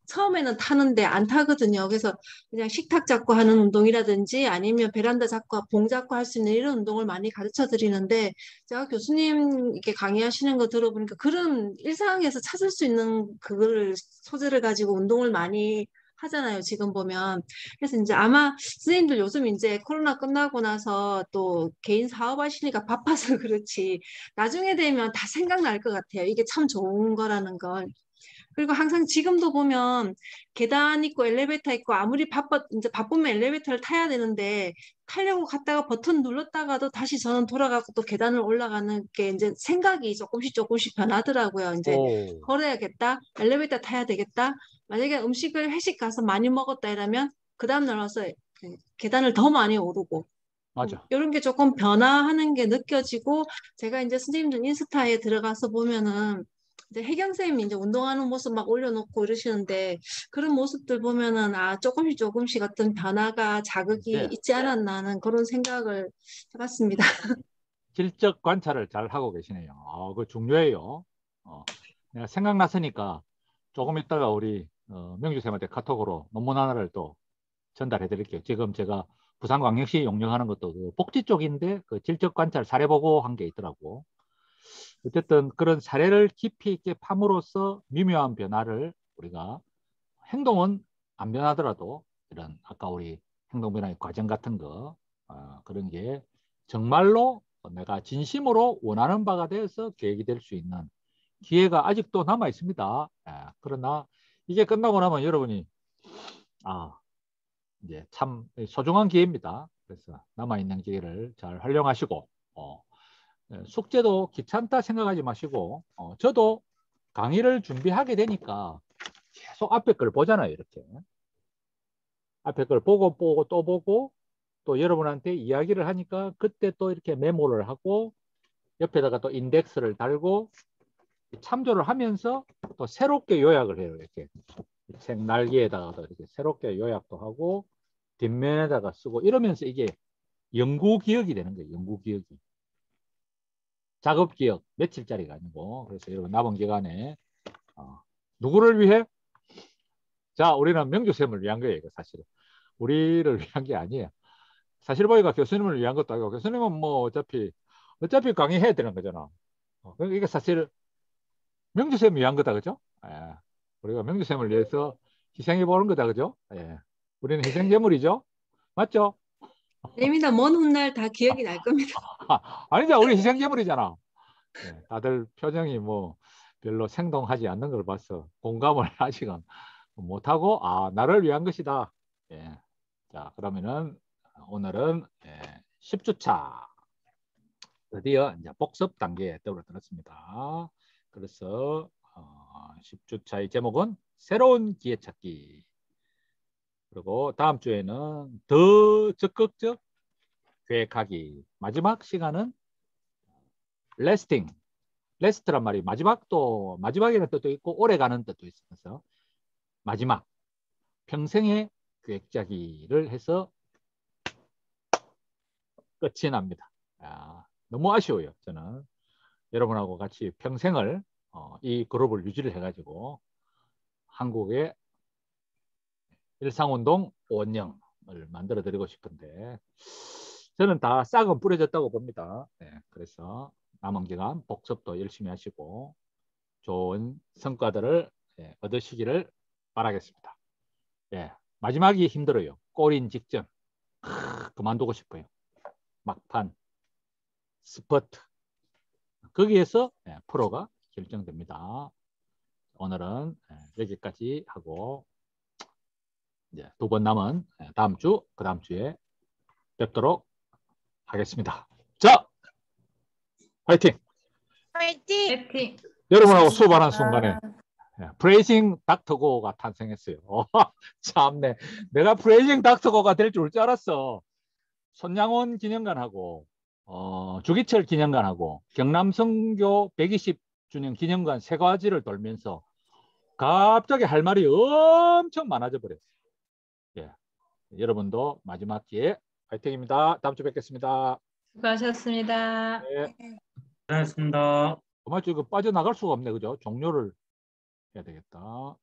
처음에는 타는데 안 타거든요. 그래서 그냥 식탁 잡고 하는 운동이라든지 아니면 베란다 잡고 봉 잡고 할 수 있는 이런 운동을 많이 가르쳐 드리는데 제가 교수님 이렇게 강의하시는 거 들어보니까 그런 일상에서 찾을 수 있는 그거를 소재를 가지고 운동을 많이 하잖아요. 지금 보면. 그래서 이제 아마 선생님들 요즘 이제 코로나 끝나고 나서 또 개인 사업 하시니까 바빠서 그렇지. 나중에 되면 다 생각날 것 같아요. 이게 참 좋은 거라는 걸. 그리고 항상 지금도 보면 계단 있고 엘리베이터 있고 아무리 이제 바쁘면 엘리베이터를 타야 되는데 타려고 갔다가 버튼 눌렀다가도 다시 저는 돌아가고 또 계단을 올라가는 게 이제 생각이 조금씩 변하더라고요. 이제 걸어야겠다, 엘리베이터 타야 되겠다. 만약에 음식을 회식 가서 많이 먹었다 이러면 그 다음날 와서 계단을 더 많이 오르고 맞아. 이런 게 조금 변화하는 게 느껴지고 제가 이제 선생님들 인스타에 들어가서 보면은 이제 혜경 쌤이 이제 운동하는 모습 막 올려놓고 이러시는데 그런 모습들 보면은 아 조금씩 어떤 변화가 자극이 네. 있지 않았나 하는 그런 생각을 해봤습니다. 질적 관찰을 잘 하고 계시네요. 그거 중요해요. 내가 생각났으니까 조금 있다가 우리 명주쌤한테 카톡으로 논문 하나를 또 전달해 드릴게요. 지금 제가 부산광역시 용역하는 것도 그 복지 쪽인데 그 질적 관찰 사례 보고 한 게 있더라고. 어쨌든 그런 사례를 깊이 있게 팜으로써 미묘한 변화를 우리가 행동은 안 변하더라도 이런 아까 우리 행동 변화의 과정 같은 거 그런 게 정말로 내가 진심으로 원하는 바가 되어서 계획이 될 수 있는 기회가 아직도 남아 있습니다. 그러나 이게 끝나고 나면 여러분이 이제 참 소중한 기회입니다. 그래서 남아 있는 기회를 잘 활용하시고 숙제도 귀찮다 생각하지 마시고 저도 강의를 준비하게 되니까 계속 앞에 걸 보잖아요. 이렇게 앞에 걸 보고 또 보고 또 여러분한테 이야기를 하니까 그때 또 이렇게 메모를 하고 옆에다가 또 인덱스를 달고 참조를 하면서 또 새롭게 요약을 해요. 이렇게 책 날개에다가도 이렇게 새롭게 요약도 하고 뒷면에다가 쓰고 이러면서 이게 연구 기억이 되는 거예요. 연구 기억이. 작업 기억 며칠짜리가 아니고 그래서 여러분 남은 기간에 누구를 위해? 자, 우리는 명주쌤을 위한 거예요. 이거 사실은 우리를 위한 게 아니에요. 사실 보니까 교수님을 위한 것도 아니고 교수님은 뭐 어차피 강의해야 되는 거잖아. 이게 사실 명주쌤을 위한 거다, 그죠? 우리가 명주쌤을 위해서 희생해 보는 거다, 그죠? 우리는 희생제물이죠, 맞죠? 아닙니다. 먼 훗날 다 기억이 날 겁니다. 아니죠, 우리 희생제물이잖아. 다들 표정이 뭐 별로 생동하지 않는 걸 봐서 공감을 아직은 못하고 나를 위한 것이다. 자, 그러면은 오늘은 10주차 드디어 이제 복습 단계에 접어들었습니다. 그래서 10주차의 제목은 새로운 기회 찾기. 그리고 다음 주에는 더 적극적 계획하기. 마지막 시간은 레스팅. 레스트란 말이 마지막이라는 뜻도 있고 오래가는 뜻도 있어서 마지막 평생의 계획 짜기를 해서 끝이 납니다. 너무 아쉬워요. 저는 여러분하고 같이 평생을 이 그룹을 유지를 해가지고 한국의 일상운동 원령을 만들어 드리고 싶은데 저는 다 싹은 뿌려졌다고 봅니다. 네, 그래서 남은 기간 복습도 열심히 하시고 좋은 성과들을 얻으시기를 바라겠습니다. 예, 마지막이 힘들어요. 골인 직전. 그만두고 싶어요. 막판, 스퍼트. 거기에서 프로가 결정됩니다. 오늘은 여기까지 하고 이제 2번 남은 다음 주, 그 다음 주에 뵙도록 하겠습니다. 자, 화이팅! 파이팅! 여러분하고 수업하는 순간에 프레이징 닥터고가 탄생했어요. 참네. 내가 프레이징 닥터고가 될 줄 알았어. 손양원 기념관하고 주기철 기념관하고 경남성교 120주년 기념관 세 가지를 돌면서 갑자기 할 말이 엄청 많아져 버렸어요. 예. 여러분도 마지막 기회 화이팅입니다. 다음 주 뵙겠습니다. 수고하셨습니다. 네. 고생하셨습니다. 정말 이거 빠져나갈 수가 없네. 그죠? 종료를 해야 되겠다.